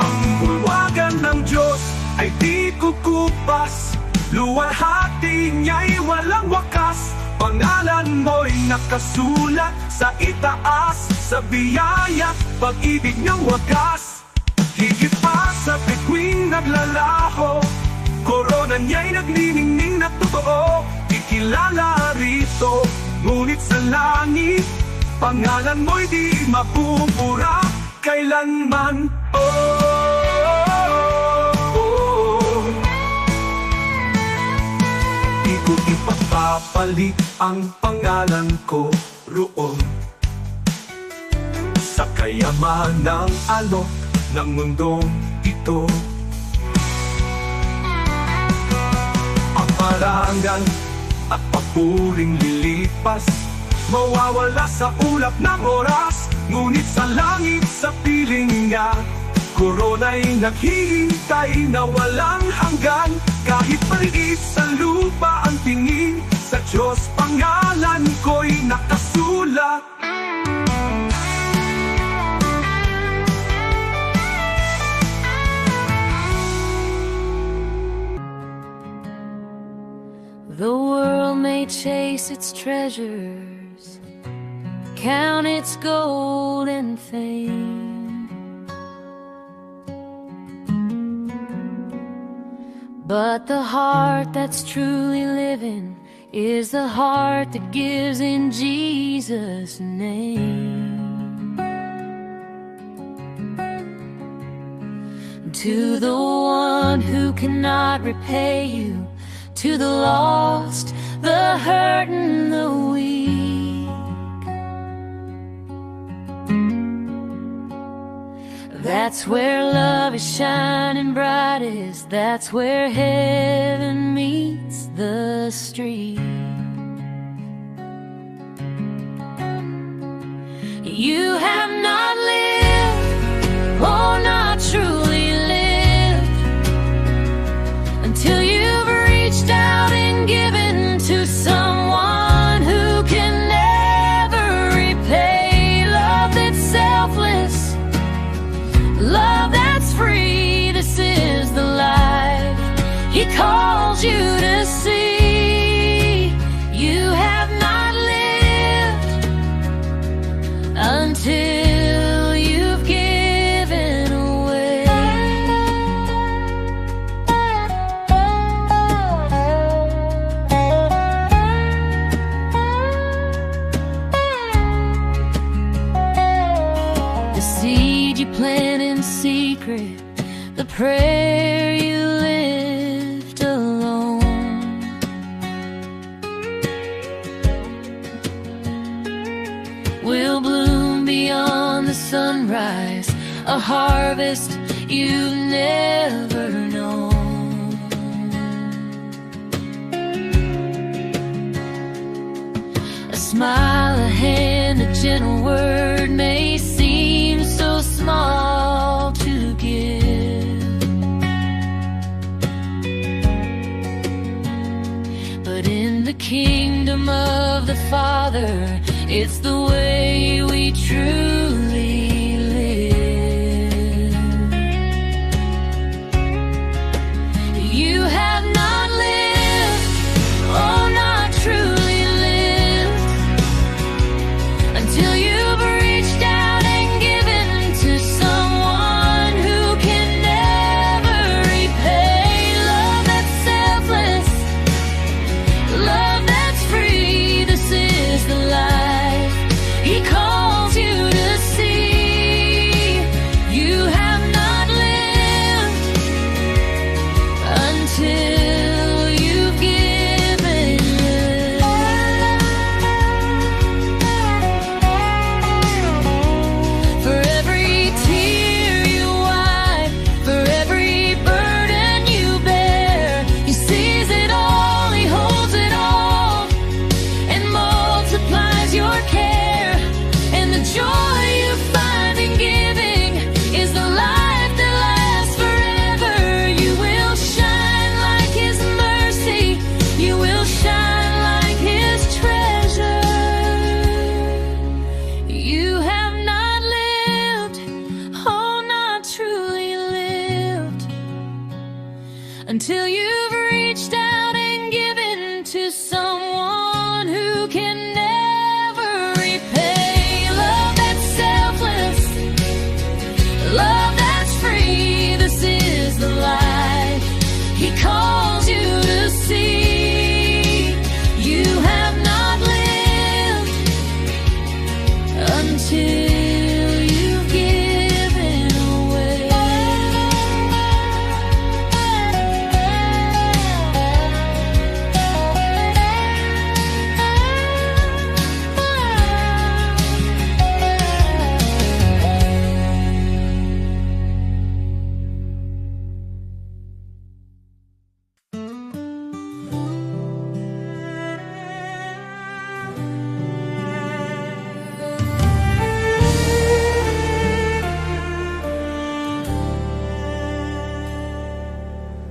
Ang bulwagan ng Diyos ay di kukupas, luwalhati niya'y walang wakas. Pangalan mo'y nakasulat sa itaas, sa biyaya, pag-ibig ng wagas. Higit pa sa bituing muling naglalaho. Korona niya'y nagniningning na totoo, ikilala rito. Ngunit sa langit, pangalan mo'y di mabubura kailanman. Di ko ipapapalit ang pangalan ko roon sa kayamanang alok ng mundong ito. Ang parangal at papuring lilipas, mawawala sa ulap ng oras. Ngunit sa langit, sa piling niya, korona'y naghihintay na walang hanggan. Kahit maliit sa lupa ang tingin, sa Diyos pangalan ko'y nakasulat. The world may chase its treasures, count its gold and fame, but the heart that's truly living is the heart that gives in Jesus' name. To the one who cannot repay you, to the lost, the hurt and the weak, that's where love is shining brightest. That's where heaven meets the street. You have not lived, oh, not truly lived, until you've reached out and given to someone who can never repay. Love that's selfless, love that's free. This is the life He calls you to see. You have not lived until you've given away. The seed you plant in secret, the prayer you lift alone, will bloom beyond the sunrise, a harvest you've never known. A smile, a hand, a gentle word may seem so small to give, but in the kingdom of the Father, it's the way we truly live. You have not lived, oh, not truly lived, until you've reached out and given to someone who can never repay. Love that's selfless, love that's free. This is the life He calls you to see. You have not lived until you've given. For every tear you wipe, for every burden you bear, He sees it all, He holds it all, and multiplies your care. And the joy you find in giving is the life that lasts forever. You will shine like His mercy, you will shine like His treasure. You have not lived, oh, not truly lived, until you've reached out and given to someone who can never repay. Love that's selfless, love that's free. This is the life He calls you to see. You have not lived until you've given away.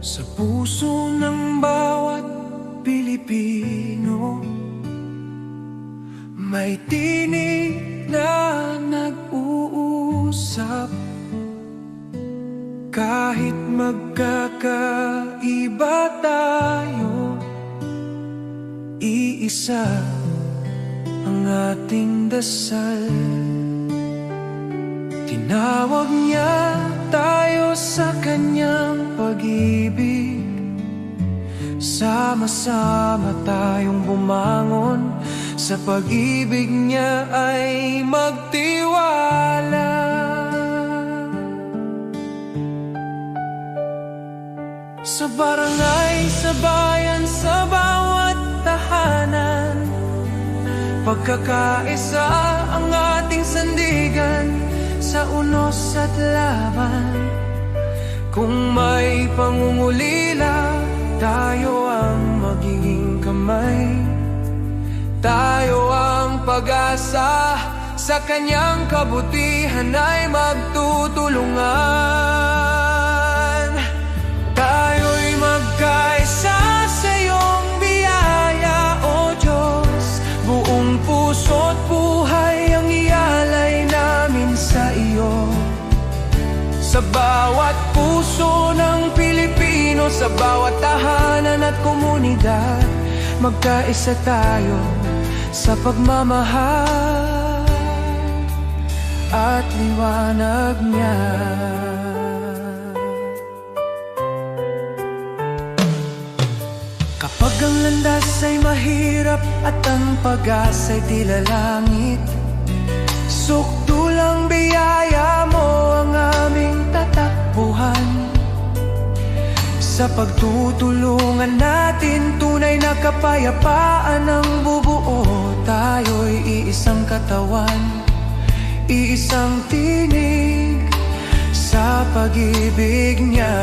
Sa puso ng bawat Pilipino, may tinig na nag-uusap. Kahit magkakaiba tayo, iisa ang ating dasal. Tinawag niya tayo sa kanyang pag-ibig. Sama-sama tayong bumangon, sa pag-ibig niya ay magtiwala. Sa barangay, sa bayan, sa bawat tahanan, pagkakaisa ang ating sandigan. Sa unos at laban, kung may pangungulila, tayo ang magiging kamay. Tayo ang pag-asa, sa kanyang kabutihan ay magtutulungan. Tayo'y magkaisa sa iyong biyaya, O Diyos. Buong puso't buhay ang ialay namin sa iyo. Sa bawat puso ng Pilipino, sa bawat tahanan at komunidad, magkaisa tayo sa pagmamahal at liwanag niya. Kapag ang landas ay mahirap at ang pag-asa'y tila langit, sukdulang biyaya mo ang aming tatakbuhan. Sa pagtutulungan natin, tunay na kapayapaan ang bubuo. Tayo'y iisang katawan, iisang tinig sa pag-ibig niya.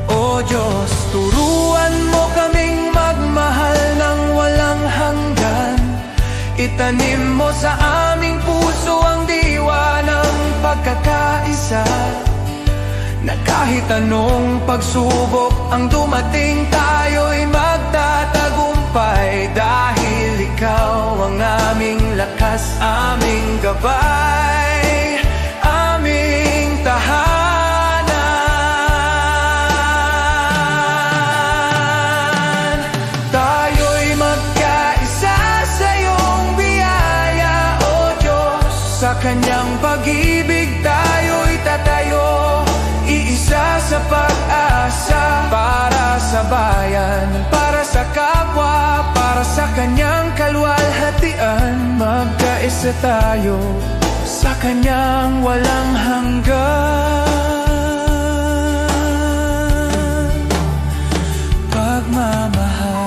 O Diyos, turuan mo kaming magmahal ng walang hanggan. Itanim mo sa aming puso ang diwa ng pagkakaisa, na kahit anong pagsubok ang dumating, tayo'y magtatagumpay. Dahil ikaw ang aming lakas, aming gabay, aming tahanan. Tayo'y magkaisa sa iyong biyaya, O Diyos. Sa kanyang pag-ibig tayo'y tatayo, iisa sa pag-asa. Para sa bayan, para sa kapwa, para sa kanyang kaluwalhatian, magkaisa tayo sa kanyang walang hanggan pagmamahal.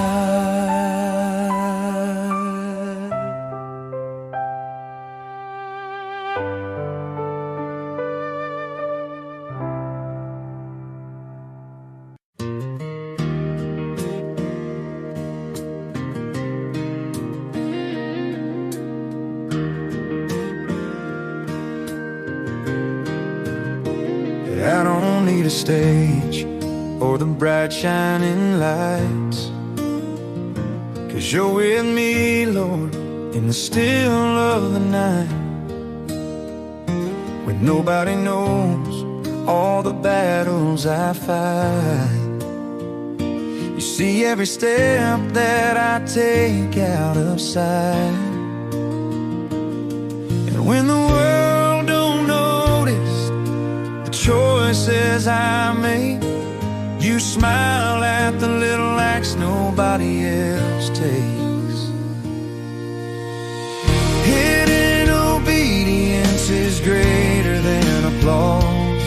I don't need a stage or the bright shining lights, 'cause you're with me, Lord, in the still of the night. When nobody knows all the battles I fight, you see every step that I take out of sight. And when the world don't notice choices I made. You smile at the little acts nobody else takes. Hidden obedience is greater than applause,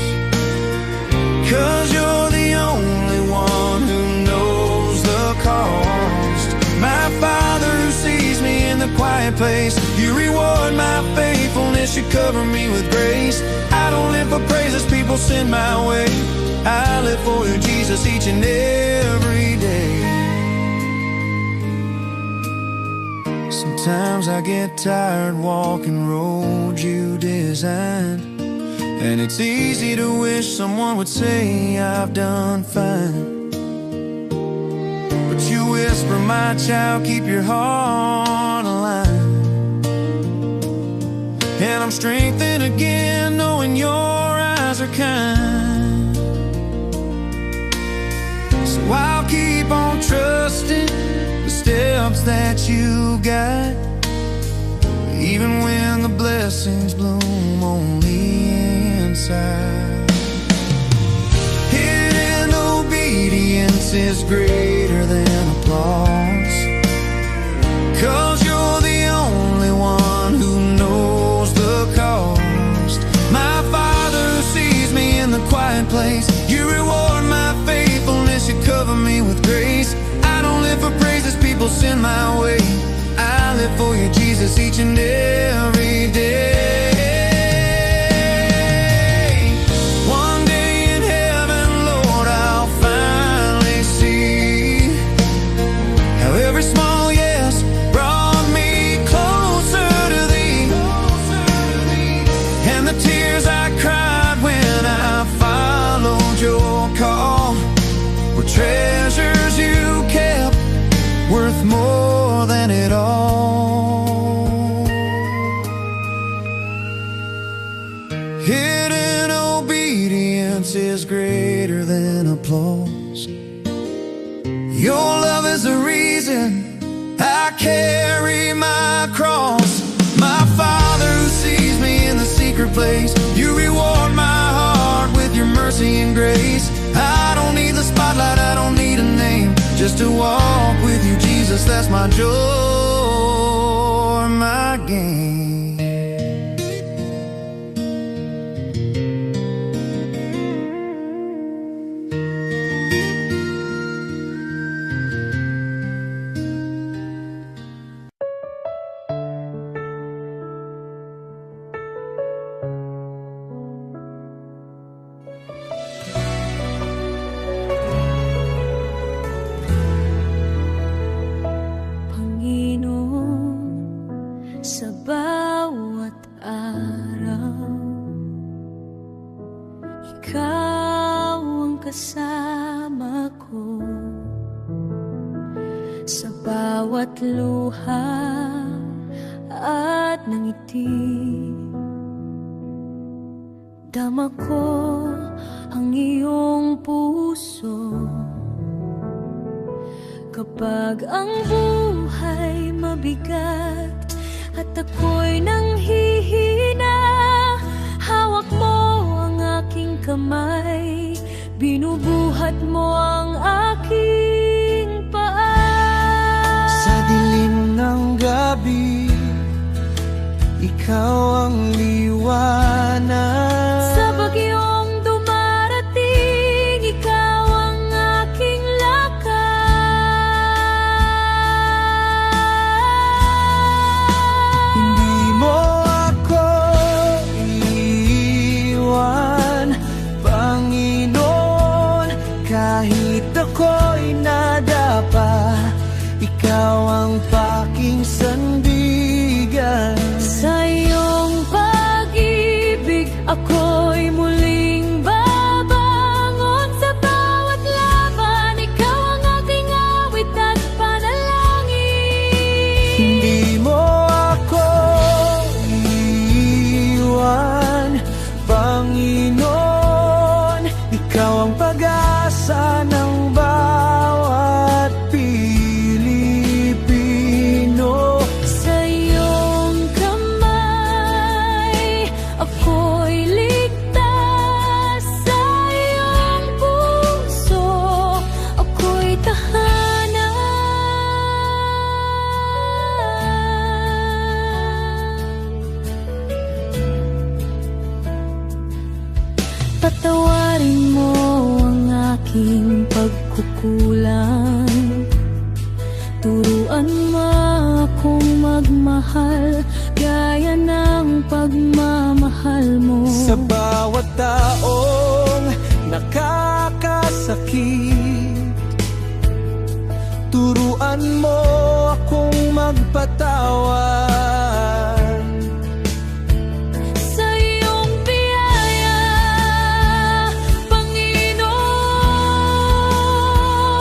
'cause you're the only one who knows the cost. My Father who sees me in the quiet place, you reward my faithfulness, you cover me with grace. I don't live for praises people send my way, I live for you, Jesus, each and every day. Sometimes I get tired walking roads you designed, and it's easy to wish someone would say I've done fine. But you whisper, my child, keep your heart aligned. And I'm strengthened again knowing your eyes are kind. So I'll keep on trusting the steps that you guide, even when the blessings bloom on the inside. Hidden obedience is greater than applause, 'cause you're the only one who knows the cost. My Father who sees me in the quiet place, you reward my faithfulness, you cover me with grace. I don't live for praises people send my way, I live for you, Jesus, each and every day. One day in heaven, Lord, I'll finally see how every small yes brought me closer to thee. And the tears I cried when I followed your call were treasures you kept, worth more than it all. Hidden obedience is greater than applause. Your love is the reason I carry my cross. My Father who sees me in the secret place, you reward my heart with your mercy and grace. I don't need the spotlight, I don't need a name, just to walk with you, Jesus, that's my joy, my gain. Sa bawat araw, ikaw ang kasama ko. Sa bawat luha at ngiti, dama ko ang iyong puso. Kapag ang buhay mabigat at ako'y nanghihina, hawak mo ang aking kamay, binubuhat mo ang aking paa. Sa dilim ng gabi, ikaw ang liwanag. Sa bagyong dumarating, ikaw ang aking lakas. Hindi mo ako iiwan, Panginoon, kahit ako'y nadapa, ikaw ang paking sandigan. Sa iyong pag-ibig, ako'y muling babangon. Sa bawat laban, ikaw ang aking awit at panalangin. Hindi mo ako iiwan, Panginoon, ikaw ang pag-asa ng bawat Pilipino. Sa iyong kamay, ako'y ligtas. Patawarin mo ang aking pagkukulang. Turuan mo akong magmahal gaya ng pagmamahal mo. Sa bawat taong nakakasakit, turuan mo akong magpatawad. Sa iyong biyaya,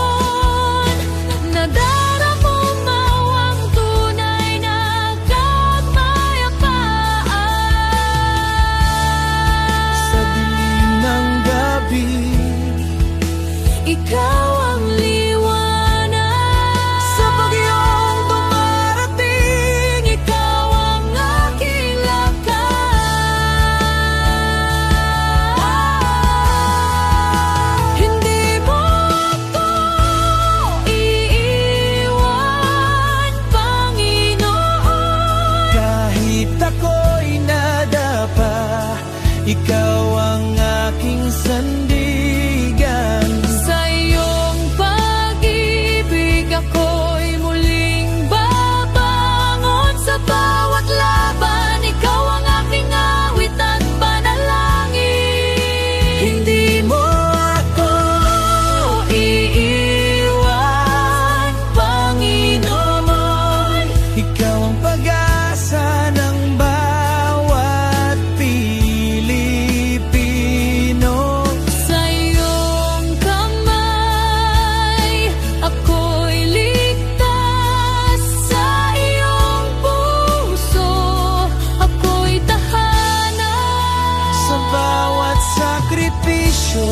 Panginoon, nadaramo mo ang tunay na kapayapaan. Sa dilim ng gabi, Ikaw ang liwanag. sa bagyong dumarating, Ikaw ang aking lakas. Hindi mo ako iiwan, Panginoon. kahit ako'y nadapa, ikaw ang aking sandigan. Sa iyong pag-ibig ako'y muling babangon. Sa bawat laban, ikaw ang aking awit at panalangin. Hindi mo ako iiwan, Panginoon. ikaw ang pag-asa ng bawat Pilipino. Sa iyong kamay, ako'y ligtas. Sa iyong puso, ako'y tahanan. Sa bawat sakripisyo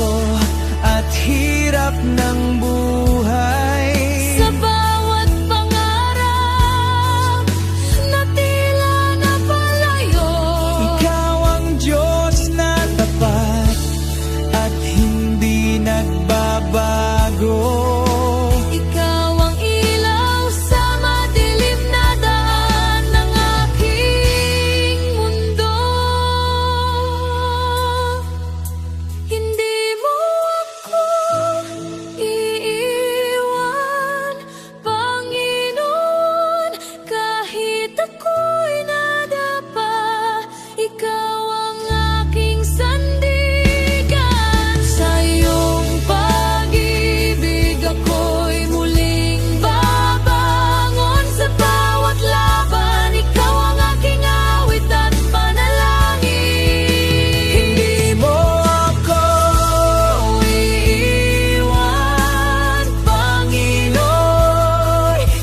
at hirap ng buhay, Sa bawat pangarap na tila napalayo, ikaw ang Diyos na tapat at hindi nagbabago. ikaw ang ilaw sa madilim na daan ng aking mundo. Hindi mo ako iiwan, Panginoon, kahit ako'y nadapa. Ikaw ang aking sandigan. Sa iyong pag-ibig ako'y muling babangon. Sa bawat laban, ikaw ang aking awit at panalangin. Hindi mo ako iiwan, Panginoon,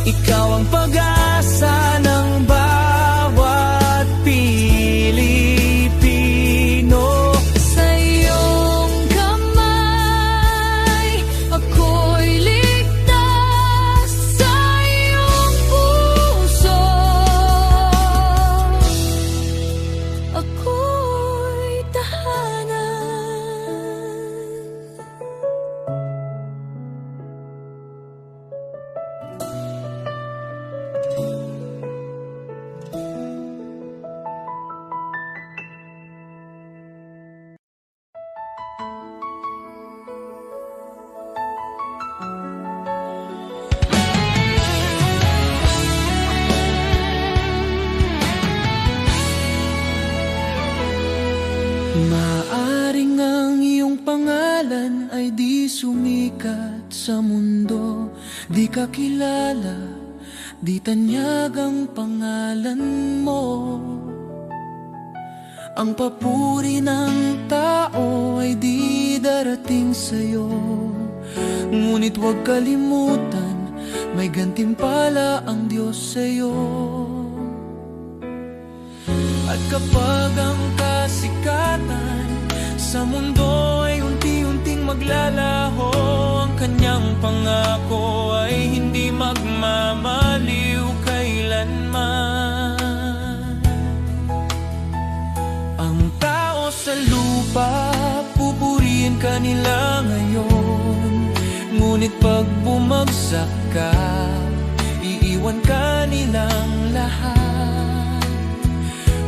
ikaw ang pag-asa ng bawat Pilipino. Sa iyong kamay, ako'y ligtas. Sa iyong puso, ako'y tahanan. Maaring ang iyong pangalan ay di sumikat sa mundo, di ka kilala, di tanyag ang pangalan mo. Ang papuri ng tao ay di darating sa'yo, ngunit huwag kalimutan, may gantimpala ang Diyos sa'yo. At kapag ang kasikatan sa mundo ay unti-unting maglalaho, ang kanyang pangako ay hindi magmamaliw kailanman. Ang tao sa lupa, pupurihin ka nila ngayon, ngunit pag bumagsak ka, iiwan ka nilang lahat.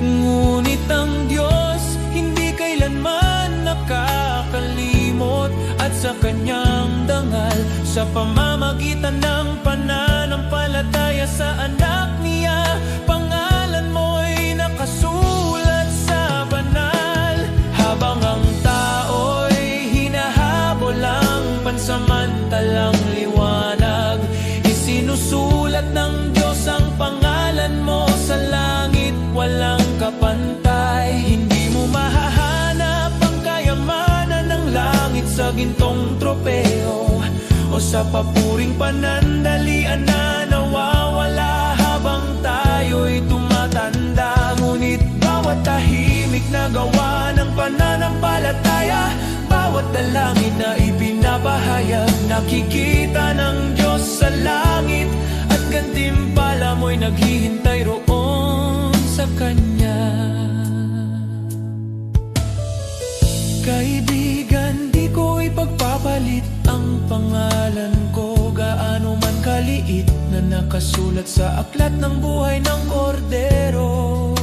Ngunit ang Diyos hindi kailanman nakakalimot at sa kanyang dangal, sa pamamagitan ng pananampalataya sa anak niya, pangalan mo'y nakasulat sa banal. Habang ang tao'y hinahabol ang pansamantalang liwanag, isinusulat ng Diyos ang pangalan mo sa langit, walang kapantay. Hindi mo mahahanap ang kayamanan ng langit sa gintong tropeo o sa papuring panandalian na nawawala habang tayo'y tumatanda. Ngunit bawat tahimik na gawa ng pananampalataya, bawat dalangin na ipinapahayag, nakikita ng Diyos sa langit, at gantimpala mo'y naghihintay roon sa Kanya. Kaibigan, di ko ipagpapalit ang pangalan ko, gaano man kaliit, na nakasulat sa aklat ng buhay ng Kordero.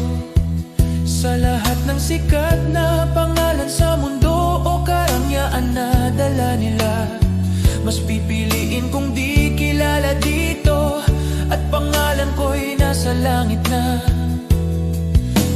Sa lahat ng sikat na pangalan sa mundo o karangyaan na dala nila, mas pipiliin kong di kilala dito, at pangalan ko'y nasa langit na.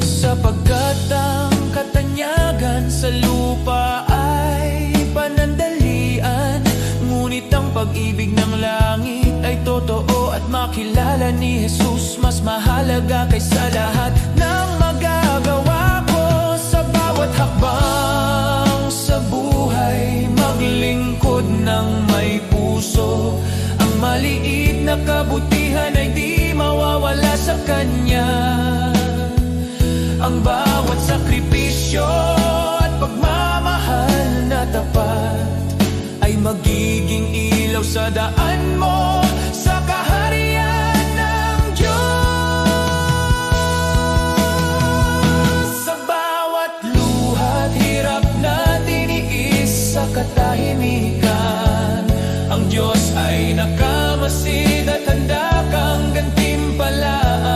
Sapagkat ang katanyagan sa lupa ay panandalian, ngunit ang pag-ibig ng langit ay totoo, at makilala ni Jesus mas mahalaga kaysa lahat ng magagawa ko. Sa bawat hakbang sa buhay, maglingkod ng may puso, ang maliit na kabutihan ay di mawawala sa Kanya. Ang bawat sakripisyo at pagmamahal na tapat ay magiging ilaw sa daan mo sa kaharian ng Diyos. Sa bawat luhat, hirap na tiniis sa katahimikan, ang Diyos ay nakamasid at handa kang gantimpalaan.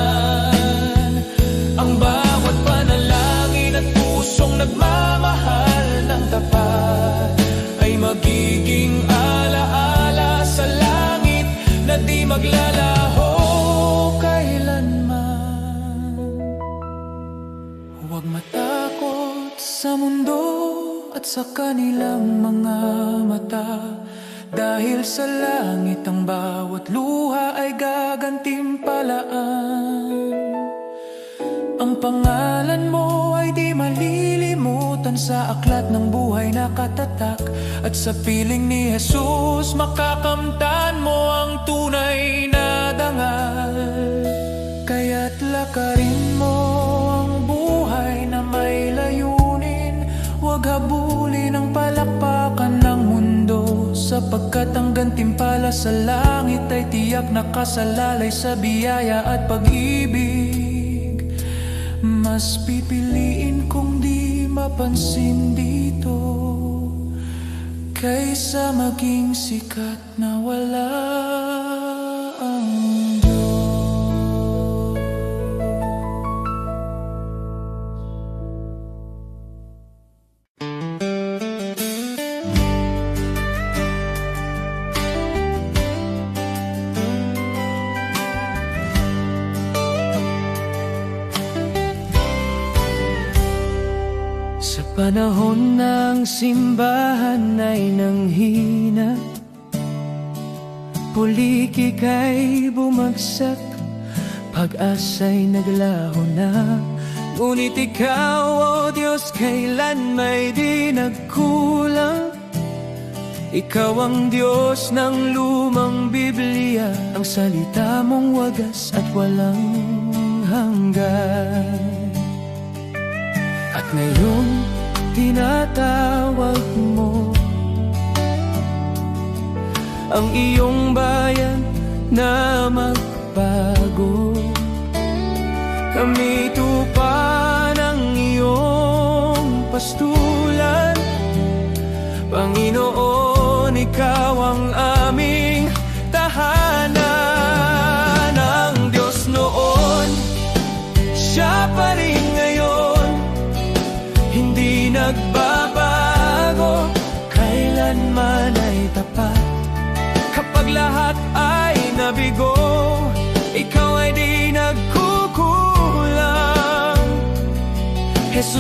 Ang bawat panalangin at pusong nagmamahal ng tapat ay magiging alaala sa langit na di maglalaho kailanman. Huwag matakot sa mundo at sa kanilang mga mata, dahil sa langit ang bawat luha ay gagantimpalaan. Ang pangalan mo ay di malilimutan sa aklat ng buhay na katatak, at sa piling ni Jesus makakamtan mo ang tunay na dangal. Kaya't lakarin mo ang buhay na may layunin, huwag habulin ang palakpakan ng mundo, sapagkat ang gantimpala sa langit ay tiyak nakasalalay sa biyaya at pag-ibig. Mas pipiliin kong di mapansin dito, kaysa maging sikat na wala ang Diyos. Sa panahon ng simbahan ay nanghina, pulikik ay bumagsak, pag-asa'y naglaho na. Ngunit ikaw, o Diyos, kailan may di nagkulang. Ikaw ang Diyos ng lumang Biblia, ang salita mong wagas at walang hanggan. At ngayon, tinatawag mo ang iyong bayan na magbago. Kami tupa ng iyong pastulan, Panginoon, ikaw ang aming tahanan. Ang Diyos noon, Siya pa rin ngayon, hindi nagbabago.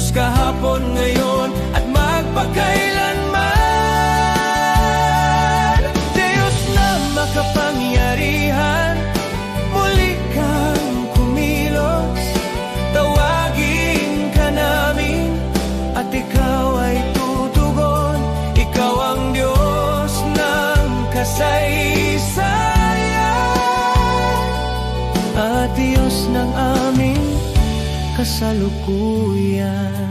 Jesus kahapon, ngayon at magpakailanman. Diyos na makapangyarihan, muli kang kumilos. Tawagin ka namin at ikaw ay tutugon. Ikaw ang Diyos ng kasaysayan at Diyos ng aming kasalukuyan.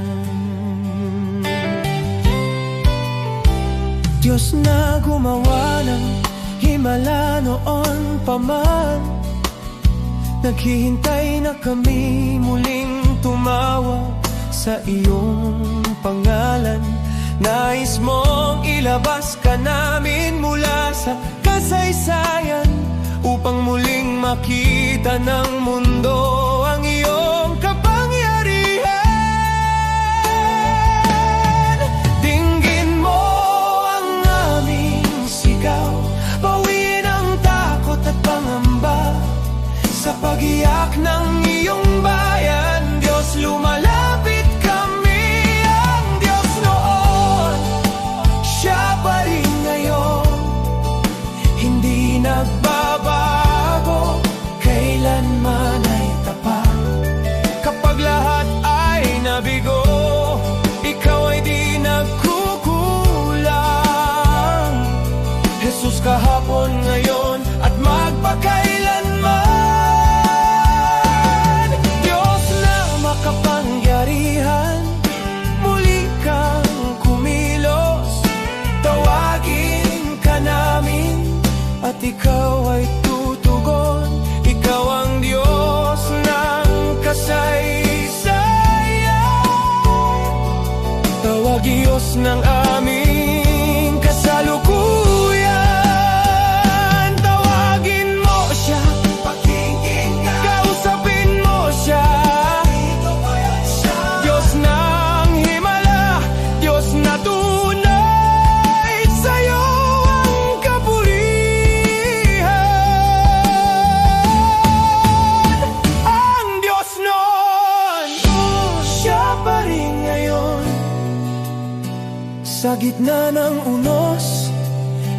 Diyos na gumawa ng himala noon pa man, naghihintay na kami muling tumawag sa iyong pangalan. Nais mong ilabas ka namin mula sa kasaysayan, upang muling makita ng mundo ang iyong kapangyarihan. Dinggin mo ang aming sigaw, bawiin ang takot at pangamba. Sa pag-iyak ng iyong bayan, Diyos, lumalapit kami. Ang Diyos noon, Siya pa rin ngayon, hindi nagbabago, kailanman ay tapat. Kapag lahat ay nabigo, ikaw ay di nagkukulang. Jesus kahapon, ngayon at magpakailanman. Diyos na makapangyarihan, muli kang kumilos. Tawagin ka namin at ikaw ay tutugon. Ikaw ang Diyos ng kasaysayan, tawag Diyos ng aming kasalukuyan. Tawagin mo Siya, pakinggan, kausapin mo Siya. Diyos ng himala, Diyos na tunay, sa'yo ang kapurihan. Ang Diyos noon, Siya pa rin ngayon. Sa gitna ng unos,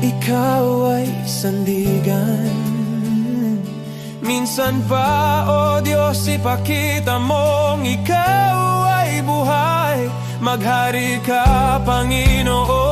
ikaw ay sandigan. Minsan pa, O Diyos, ipakita mong ikaw ay buhay. Maghari ka, Panginoon.